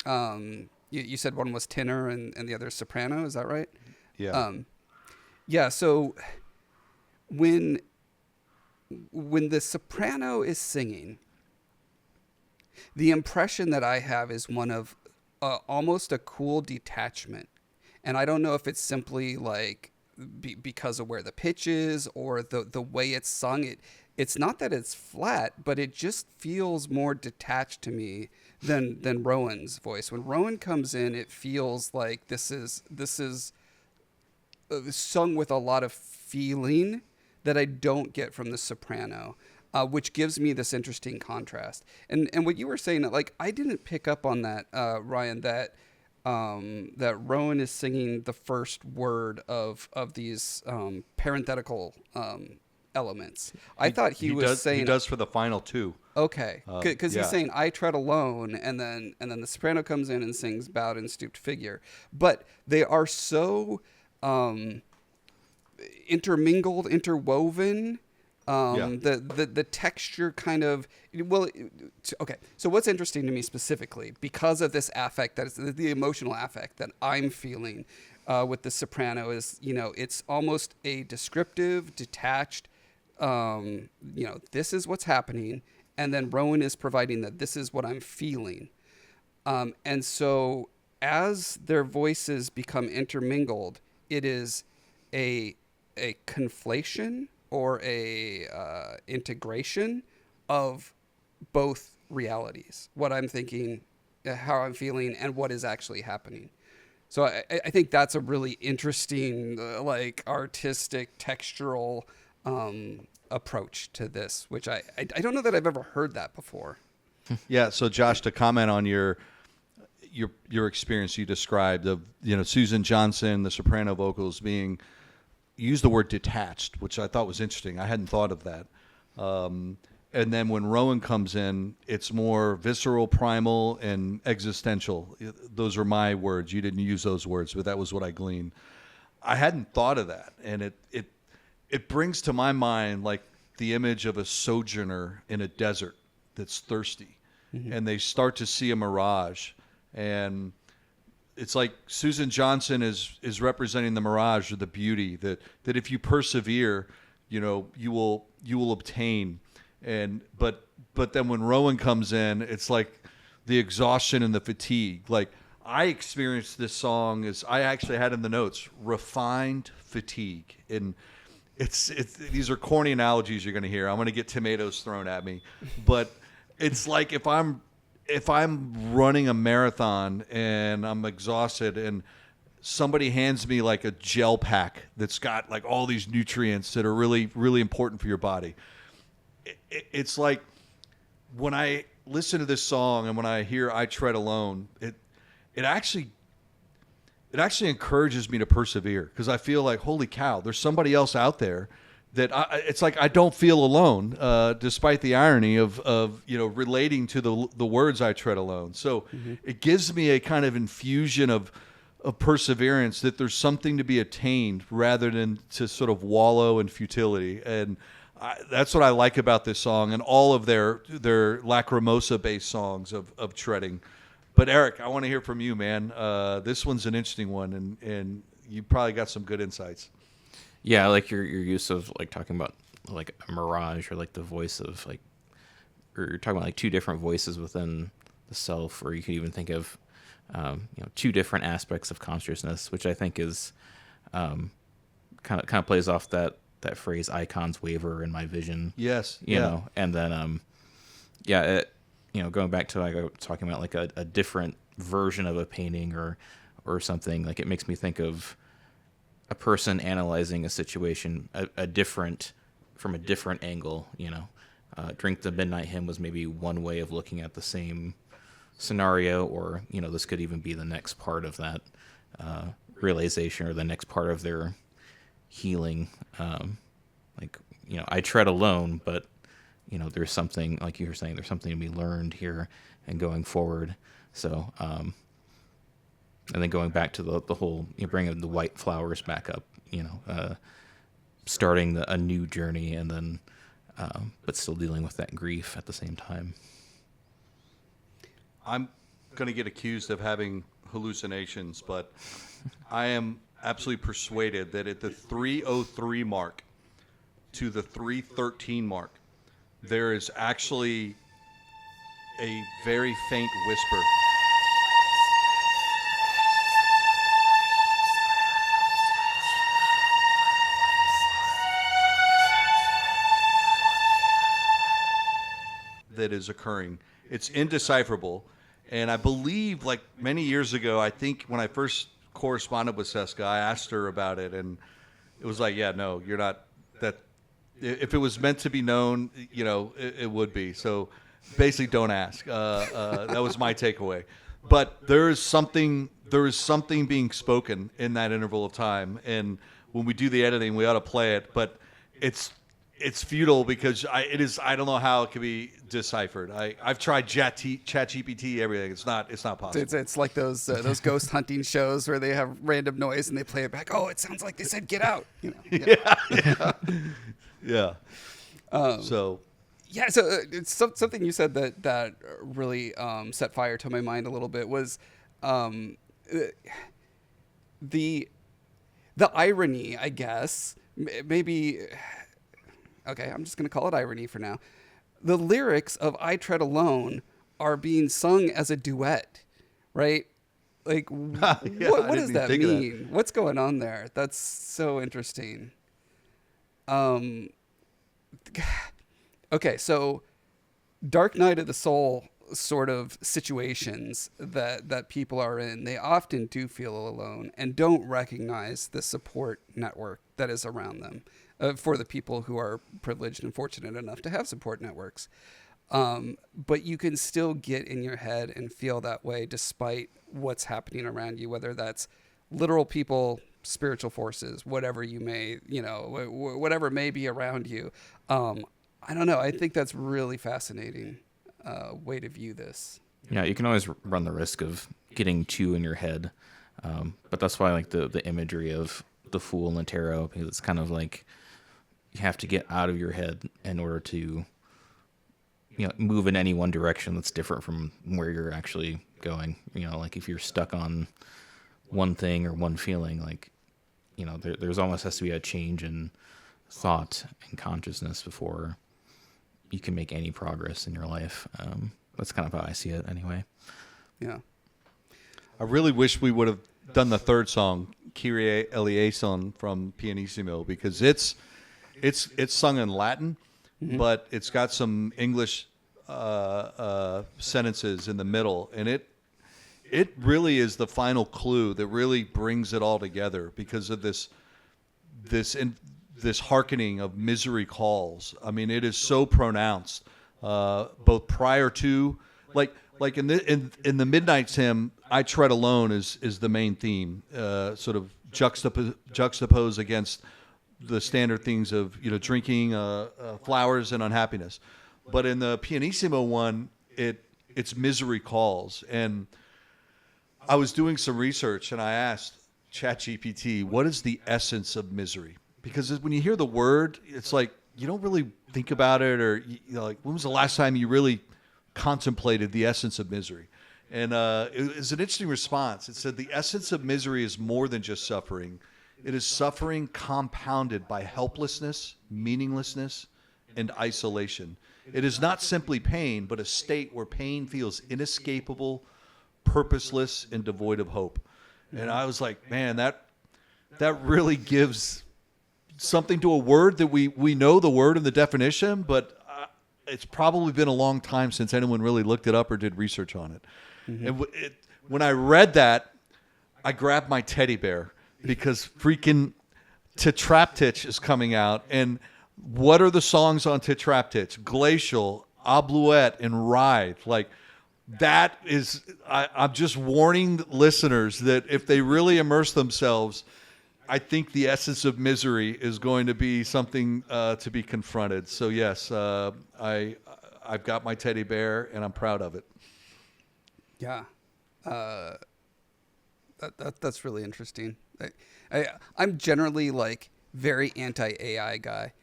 You said one was tenor and the other soprano. Is that right? Yeah. Yeah. So when the soprano is singing, the impression that I have is one of almost a cool detachment. And I don't know if it's simply like because of where the pitch is or the way it's sung. It's not that it's flat, but it just feels more detached to me than Rowan's voice. When Rowan comes in, it feels like this is sung with a lot of feeling that I don't get from the soprano, which gives me this interesting contrast. And what you were saying, like I didn't pick up on that, Ryan, that Rowan is singing the first word of these parenthetical elements. I thought he was saying he does for the final 2. Okay, because he's saying I tread alone, and then the soprano comes in and sings bowed and stooped figure. But they are so intermingled, interwoven, The texture kind of, well, okay. So what's interesting to me specifically, because of this affect, that is the emotional affect that I'm feeling with the soprano, is, it's almost a descriptive, detached, this is what's happening. And then Rowan is providing that this is what I'm feeling. And so as their voices become intermingled, it is a conflation or a integration of both realities, what I'm thinking, how I'm feeling, and what is actually happening. So I think that's a really interesting, artistic, textural approach to this, which I don't know that I've ever heard that before. Yeah. So Josh, to comment on your experience you described of, Susan Johnson, the soprano vocals being, use the word detached, which I thought was interesting. I hadn't thought of that. And then when Rowan comes in, it's more visceral, primal, and existential. Those are my words. You didn't use those words, but that was what I gleaned. I hadn't thought of that. And it brings to my mind like the image of a sojourner in a desert that's thirsty. Mm-hmm. And they start to see a mirage. And it's like Susan Johnson is representing the mirage or the beauty that if you persevere, you will obtain. And but then when Rowan comes in, it's like the exhaustion and the fatigue. Like I experienced this song as I actually had in the notes, refined fatigue. And it's these are corny analogies you're going to hear. I'm going to get tomatoes thrown at me, but it's like if I'm running a marathon and I'm exhausted and somebody hands me like a gel pack that's got like all these nutrients that are really, really important for your body. It's like when I listen to this song and when I hear I Tread Alone, it actually encourages me to persevere because I feel like, holy cow, there's somebody else out there that it's like I don't feel alone, despite the irony of relating to the words I tread alone. So it gives me a kind of infusion of perseverance that there's something to be attained rather than to sort of wallow in futility. And that's what I like about this song and all of their Lacrimosa-based songs of treading. But Eric, I want to hear from you, man. This one's an interesting one, and you probably got some good insights. Yeah, I like your use of like talking about like a mirage or like the voice of like, or you're talking about like two different voices within the self, or you could even think of, two different aspects of consciousness, which I think is kind of plays off that phrase "icons waver in my vision." Yes, you know, and then going back to like talking about like a different version of a painting or something, like it makes me think of a person analyzing a situation from a different angle. Drink the Midnight Hymn was maybe one way of looking at the same scenario, or this could even be the next part of that realization or the next part of their healing. I tread alone, but there's something, like you were saying, there's something to be learned here and going forward. So and then going back to the whole, bringing the white flowers back up, starting a new journey, and then, but still dealing with that grief at the same time. I'm going to get accused of having hallucinations, but I am absolutely persuaded that at the 3:03 mark to the 3:13 mark, there is actually a very faint whisper. That is occurring. It's indecipherable. And I believe, like many years ago, I think when I first corresponded with Seska, I asked her about it, and it was like, yeah, no, you're not that. If it was meant to be known, it would be. So basically, don't ask. That was my takeaway. But there is something being spoken in that interval of time, and when we do the editing, we ought to play it. But it's futile because I don't know how it can be deciphered. I've tried ChatGPT, everything. It's not possible. It's like those ghost hunting shows where they have random noise and they play it back. Oh, it sounds like they said get out. Yeah. So Yeah, so it's something you said that really set fire to my mind a little bit was the irony, I guess. Maybe okay, I'm just gonna call it irony for now. The lyrics of "I Tread Alone" are being sung as a duet, right? Like, Yeah, what I does didn't that think of that. mean? What's going on there? That's so interesting. Um, okay, so Dark Night of the Soul sort of situations that people are in, they often do feel alone and don't recognize the support network that is around them for the people who are privileged and fortunate enough to have support networks. But you can still get in your head and feel that way despite what's happening around you, whether that's literal people, spiritual forces, whatever you may, whatever may be around you. I don't know. I think that's really fascinating way to view this. Yeah, you can always run the risk of getting too in your head. But that's why I like the imagery of the Fool and the Tarot, because it's kind of like you have to get out of your head in order to move in any one direction that's different from where you're actually going. Like if you're stuck on one thing or one feeling, like, there's almost has to be a change in thought and consciousness before you can make any progress in your life. That's kind of how I see it anyway. Yeah. I really wish we would have done the third song, Kyrie Eleison from Pianissimo, because it's sung in Latin, but it's got some English sentences in the middle, and it really is the final clue that really brings it all together because of this hearkening of misery calls. I mean, it is so pronounced, both prior to, like in the Midnight's hymn, "I Tread Alone" is the main theme, sort of juxtaposed against the standard things of drinking, flowers, and unhappiness. But in the Pianissimo one, it's misery calls. And I was doing some research and I asked ChatGPT, what is the essence of misery? Because when you hear the word, it's like you don't really think about it, or like, when was the last time you really contemplated the essence of misery? And it was an interesting response. It said the essence of misery is more than just suffering. It is suffering compounded by helplessness, meaninglessness, and isolation. It is not simply pain, but a state where pain feels inescapable, purposeless, and devoid of hope. And I was like, man, that really gives something to a word that we know the word and the definition, but it's probably been a long time since anyone really looked it up or did research on it. And when I read that, I grabbed my teddy bear, because freaking Tetraptych is coming out. And what are the songs on Tetraptych? Glacial, Obluette, and Ride. Like, that is, I'm just warning listeners that if they really immerse themselves, I think the essence of misery is going to be something to be confronted. So yes, I've got my teddy bear and I'm proud of it. Yeah. That's really interesting. I'm generally like very anti-AI guy.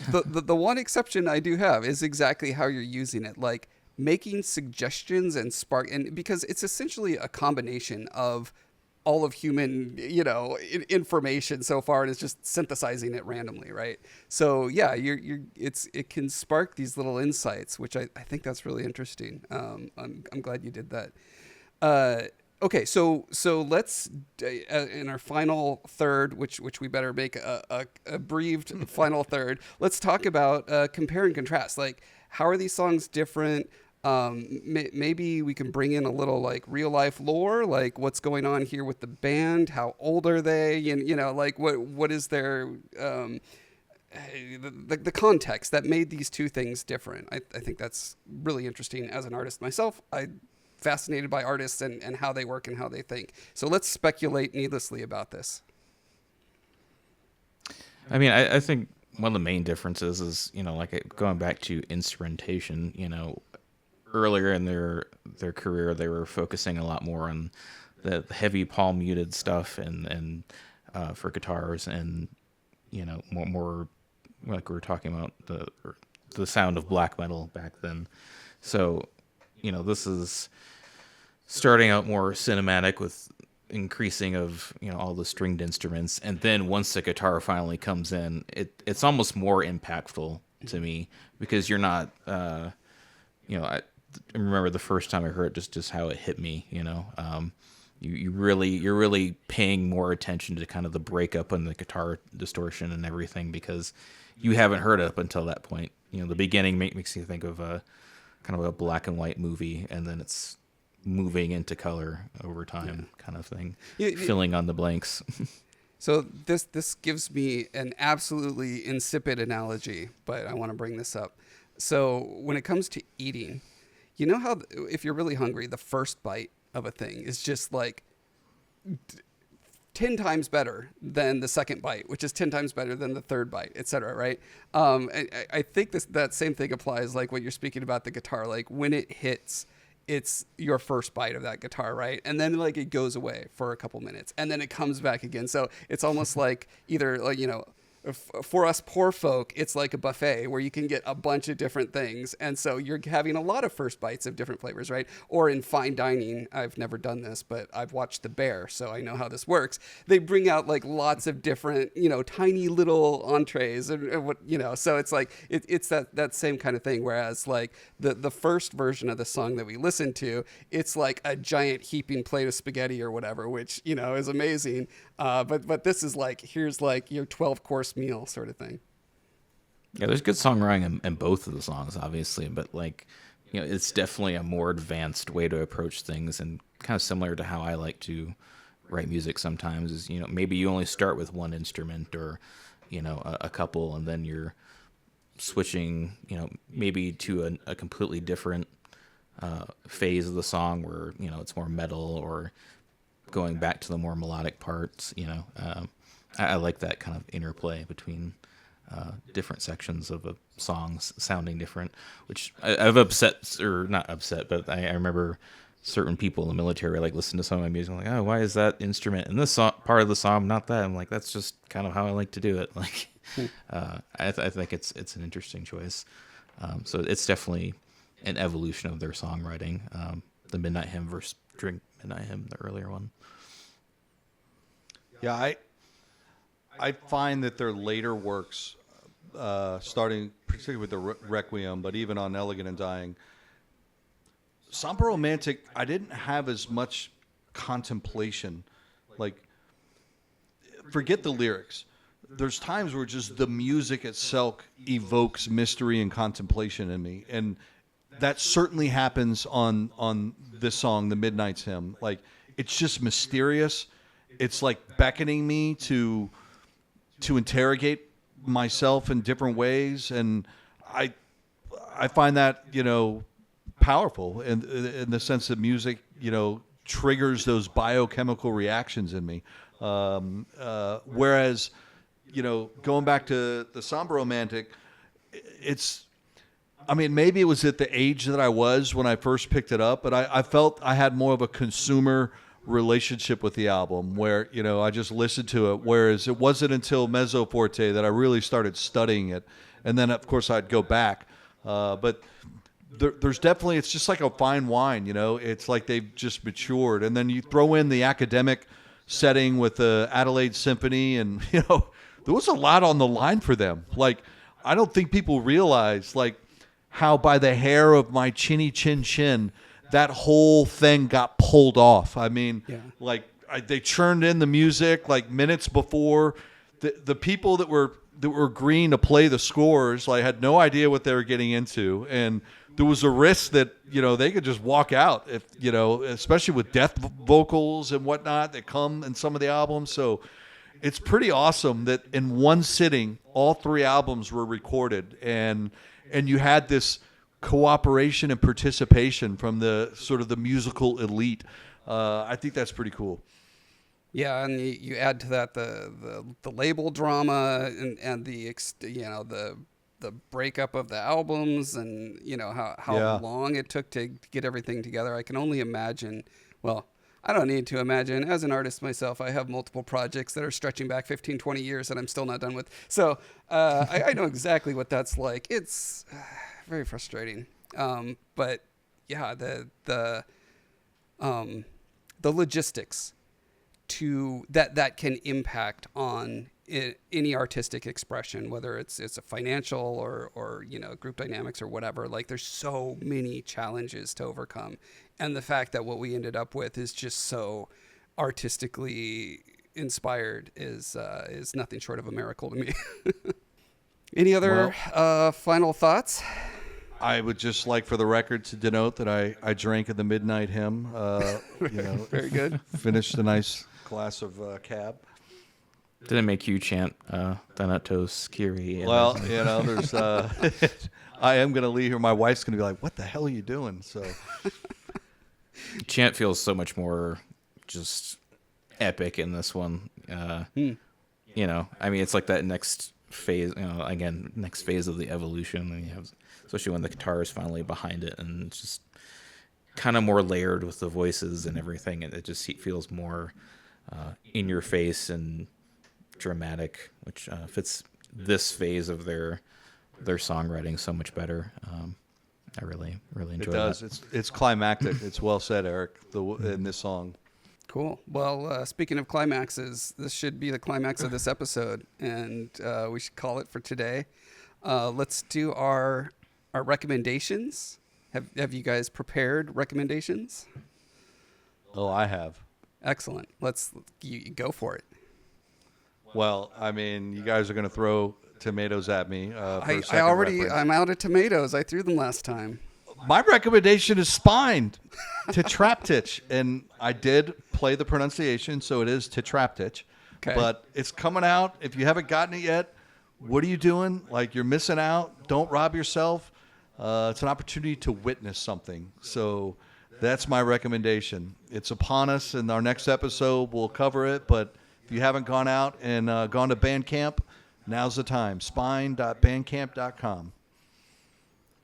The one exception I do have is exactly how you're using it, like making suggestions and because it's essentially a combination of all of human, information so far, and it's just synthesizing it randomly, right? So yeah, it can spark these little insights, which I think that's really interesting. I'm glad you did that. Okay, so let's in our final third, which we better make a breathed final third. Let's talk about compare and contrast. Like, how are these songs different? Maybe we can bring in a little like real life lore, like what's going on here with the band. How old are they? And like what is their the context that made these two things different? I think that's really interesting. As an artist myself, I'm fascinated by artists and how they work and how they think. So let's speculate needlessly about this. I mean, I think one of the main differences is, like going back to instrumentation, earlier in their career, they were focusing a lot more on the heavy palm muted stuff and for guitars, and more like we were talking about the sound of black metal back then. So, this is starting out more cinematic with increasing of all the stringed instruments, and then once the guitar finally comes in, it's almost more impactful to me, because you're not I remember the first time I heard it, just how it hit me. You're really paying more attention to kind of the breakup and the guitar distortion and everything, because you haven't heard it up until that point. The beginning makes you think of a kind of a black and white movie, and then it's moving into color over time, kind of thing, filling on the blanks. So this gives me an absolutely insipid analogy, but I want to bring this up. So when it comes to eating, you know how if you're really hungry, the first bite of a thing is just like 10 times better than the second bite, which is 10 times better than the third bite, et cetera, right? I think that same thing applies, like what you're speaking about the guitar. Like when it hits, it's your first bite of that guitar, right? And then like it goes away for a couple minutes, and then it comes back again. So it's almost like either like, for us poor folk, it's like a buffet where you can get a bunch of different things. And so you're having a lot of first bites of different flavors, right? Or in fine dining, I've never done this, but I've watched The Bear, so I know how this works. They bring out like lots of different, tiny little entrees and what, so it's like, it's that same kind of thing. Whereas like the first version of the song that we listened to, it's like a giant heaping plate of spaghetti or whatever, which, is amazing. But this is like, here's like your 12-course meal sort of thing. Yeah, there's good songwriting in both of the songs, obviously, but like, it's definitely a more advanced way to approach things, and kind of similar to how I like to write music sometimes is, maybe you only start with one instrument or, a couple, and then you're switching, maybe to a completely different phase of the song where, it's more metal, or going back to the more melodic parts. I like that kind of interplay between different sections of a song sounding different, which I've not upset, but I remember certain people in the military like listen to some of my music, like, oh, why is that instrument in this part of the song not that? I'm like, that's just kind of how I like to do it. Like, I think it's an interesting choice. So it's definitely an evolution of their songwriting. The Midnight Hymn versus Drink Midnight Hymn, the earlier one. Yeah, I find that their later works, starting particularly with the Requiem, but even on Elegant and Dying, Somber Romantic, I didn't have as much contemplation. Like, forget the lyrics. There's times where just the music itself evokes mystery and contemplation in me, and that certainly happens on this song, The Midnight's Hymn. Like, it's just mysterious. It's like beckoning me to interrogate myself in different ways, and I find that powerful in the sense that music triggers those biochemical reactions in me. Whereas going back to the Somber Romantic, maybe it was at the age that I was when I first picked it up, but I felt I had more of a consumer relationship with the album where, I just listened to it, whereas it wasn't until Mezzo Forte that I really started studying it. And then, of course, I'd go back. But there's definitely, it's just like a fine wine, it's like they've just matured. And then you throw in the academic setting with the Adelaide Symphony, and, there was a lot on the line for them. Like, I don't think people realize, like, how by the hair of my chinny chin chin, that whole thing got pulled off. They churned in the music like minutes before. The people that were agreeing to play the scores had no idea what they were getting into, and there was a risk that they could just walk out if especially with death vocals and whatnot that come in some of the albums. So it's pretty awesome that in one sitting all three albums were recorded, and you had this cooperation and participation from the sort of the musical elite. I think that's pretty cool. Yeah, and you add to that the label drama and the breakup of the albums, and how long it took to get everything together. I can only imagine. Well, I don't need to imagine. As an artist myself, I have multiple projects that are stretching back 15, 20 years that I'm still not done with. So I know exactly what that's like. It's very frustrating. But yeah, the logistics to that can impact on any artistic expression, whether it's a financial or group dynamics or whatever. Like, there's so many challenges to overcome, and the fact that what we ended up with is just so artistically inspired is nothing short of a miracle to me. Any other final thoughts? I would just like for the record to denote that I drank at the midnight hymn. Very good. Finished a nice glass of cab. Didn't make you chant Thanatos Kyrie. Well, there's. I am going to leave here. My wife's going to be like, "What the hell are you doing?" So, chant feels so much more just epic in this one. I mean, it's like that next phase. Next phase of the evolution. And you have, especially when the guitar is finally behind it, and it's just kind of more layered with the voices and everything. It just feels more in your face and dramatic, which fits this phase of their songwriting so much better. I really enjoy it. It does. It's climactic. It's well said, Eric, in this song. Cool. Well, speaking of climaxes, this should be the climax of this episode, and we should call it for today. Let's do our recommendations. Have you guys prepared recommendations? Oh, I have. Excellent. You go for it. Well, I mean, you guys are going to throw tomatoes at me. I'm out of tomatoes. I threw them last time. My recommendation is SPIINE, Tetraptych, and I did play the pronunciation, so it is Tetraptych. Okay. But it's coming out. If you haven't gotten it yet, what are you doing? Like, you're missing out. Don't rob yourself. It's an opportunity to witness something. So that's my recommendation. It's upon us, and our next episode we'll cover it. But if you haven't gone out and gone to Bandcamp, now's the time. SPIINE.bandcamp.com.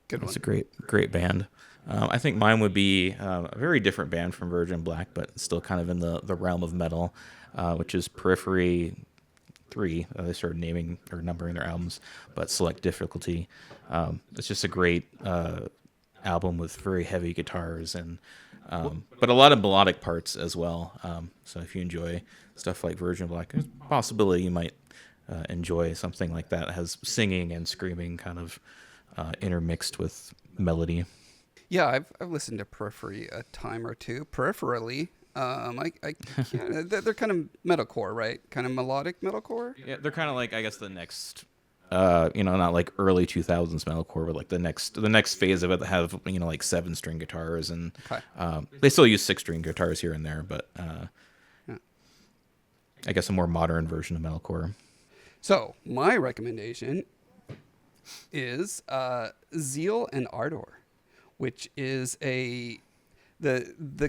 Good one. It's a great band. I think mine would be a very different band from Virgin Black, but still kind of in the realm of metal, which is Periphery 3. They started naming or numbering their albums, but Select Difficulty. It's just a great album with very heavy guitars and but a lot of melodic parts as well. So if you enjoy stuff like Virgin Black, there's a possibility you might enjoy something like that. It has singing and screaming kind of intermixed with melody. Yeah, I've listened to Periphery a time or two. Peripherally, they're kind of metalcore, right? Kind of melodic metalcore. Yeah, they're kind of like, I guess, the next, not like early 2000s metalcore, but like the next phase of it that have like 7-string guitars, and Okay. They still use 6-string guitars here and there, but I guess a more modern version of metalcore. So my recommendation is Zeal and Ardor, which is the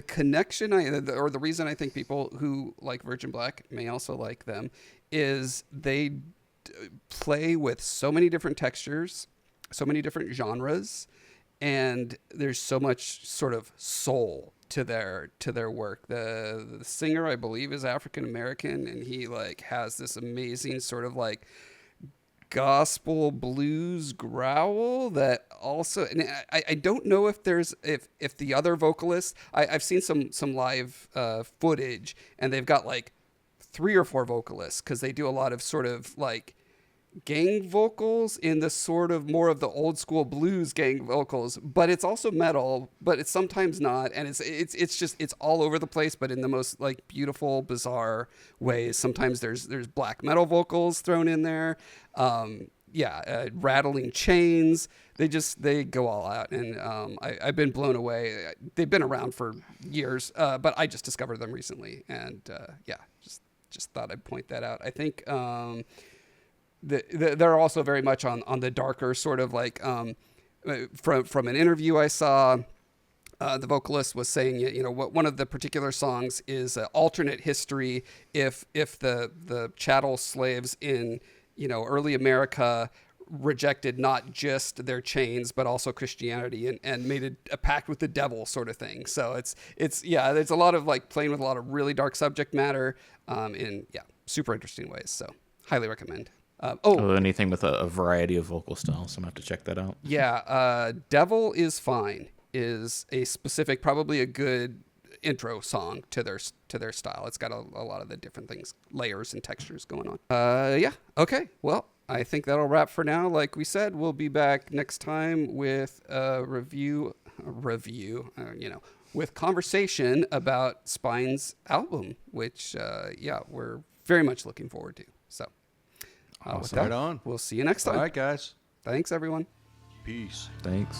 connection or the reason I think people who like Virgin Black may also like them is they play with so many different textures, so many different genres, and there's so much sort of soul to their work. The singer, I believe, is African American, and he like has this amazing sort of like gospel blues growl that also, and I don't know if there's if the other vocalists, I've seen some live footage, and they've got like 3 or 4 vocalists because they do a lot of sort of like gang vocals in the sort of more of the old school blues gang vocals, but it's also metal, but it's sometimes not, and it's all over the place, but in the most like beautiful, bizarre ways. Sometimes there's black metal vocals thrown in there, rattling chains. They go all out, and I've been blown away. They've been around for years, but I just discovered them recently, and just thought I'd point that out. I think they're also very much on the darker sort of like from an interview I saw, the vocalist was saying, what one of the particular songs is alternate history if the chattel slaves in early America rejected not just their chains but also Christianity and made a pact with the devil sort of thing. So it's there's a lot of like playing with a lot of really dark subject matter in super interesting ways. So highly recommend. Anything with a variety of vocal styles, so I'm gonna have to check that out. Yeah, Devil is Fine is a specific, probably a good intro song to their style. It's got a lot of the different things, layers and textures going on. Okay. Well, I think that'll wrap for now. Like we said, we'll be back next time with a review, with conversation about SPIINE's album, which we're very much looking forward to. So, with that, Right on. we'll see you next time. All right, guys. Thanks, everyone. Peace. Thanks.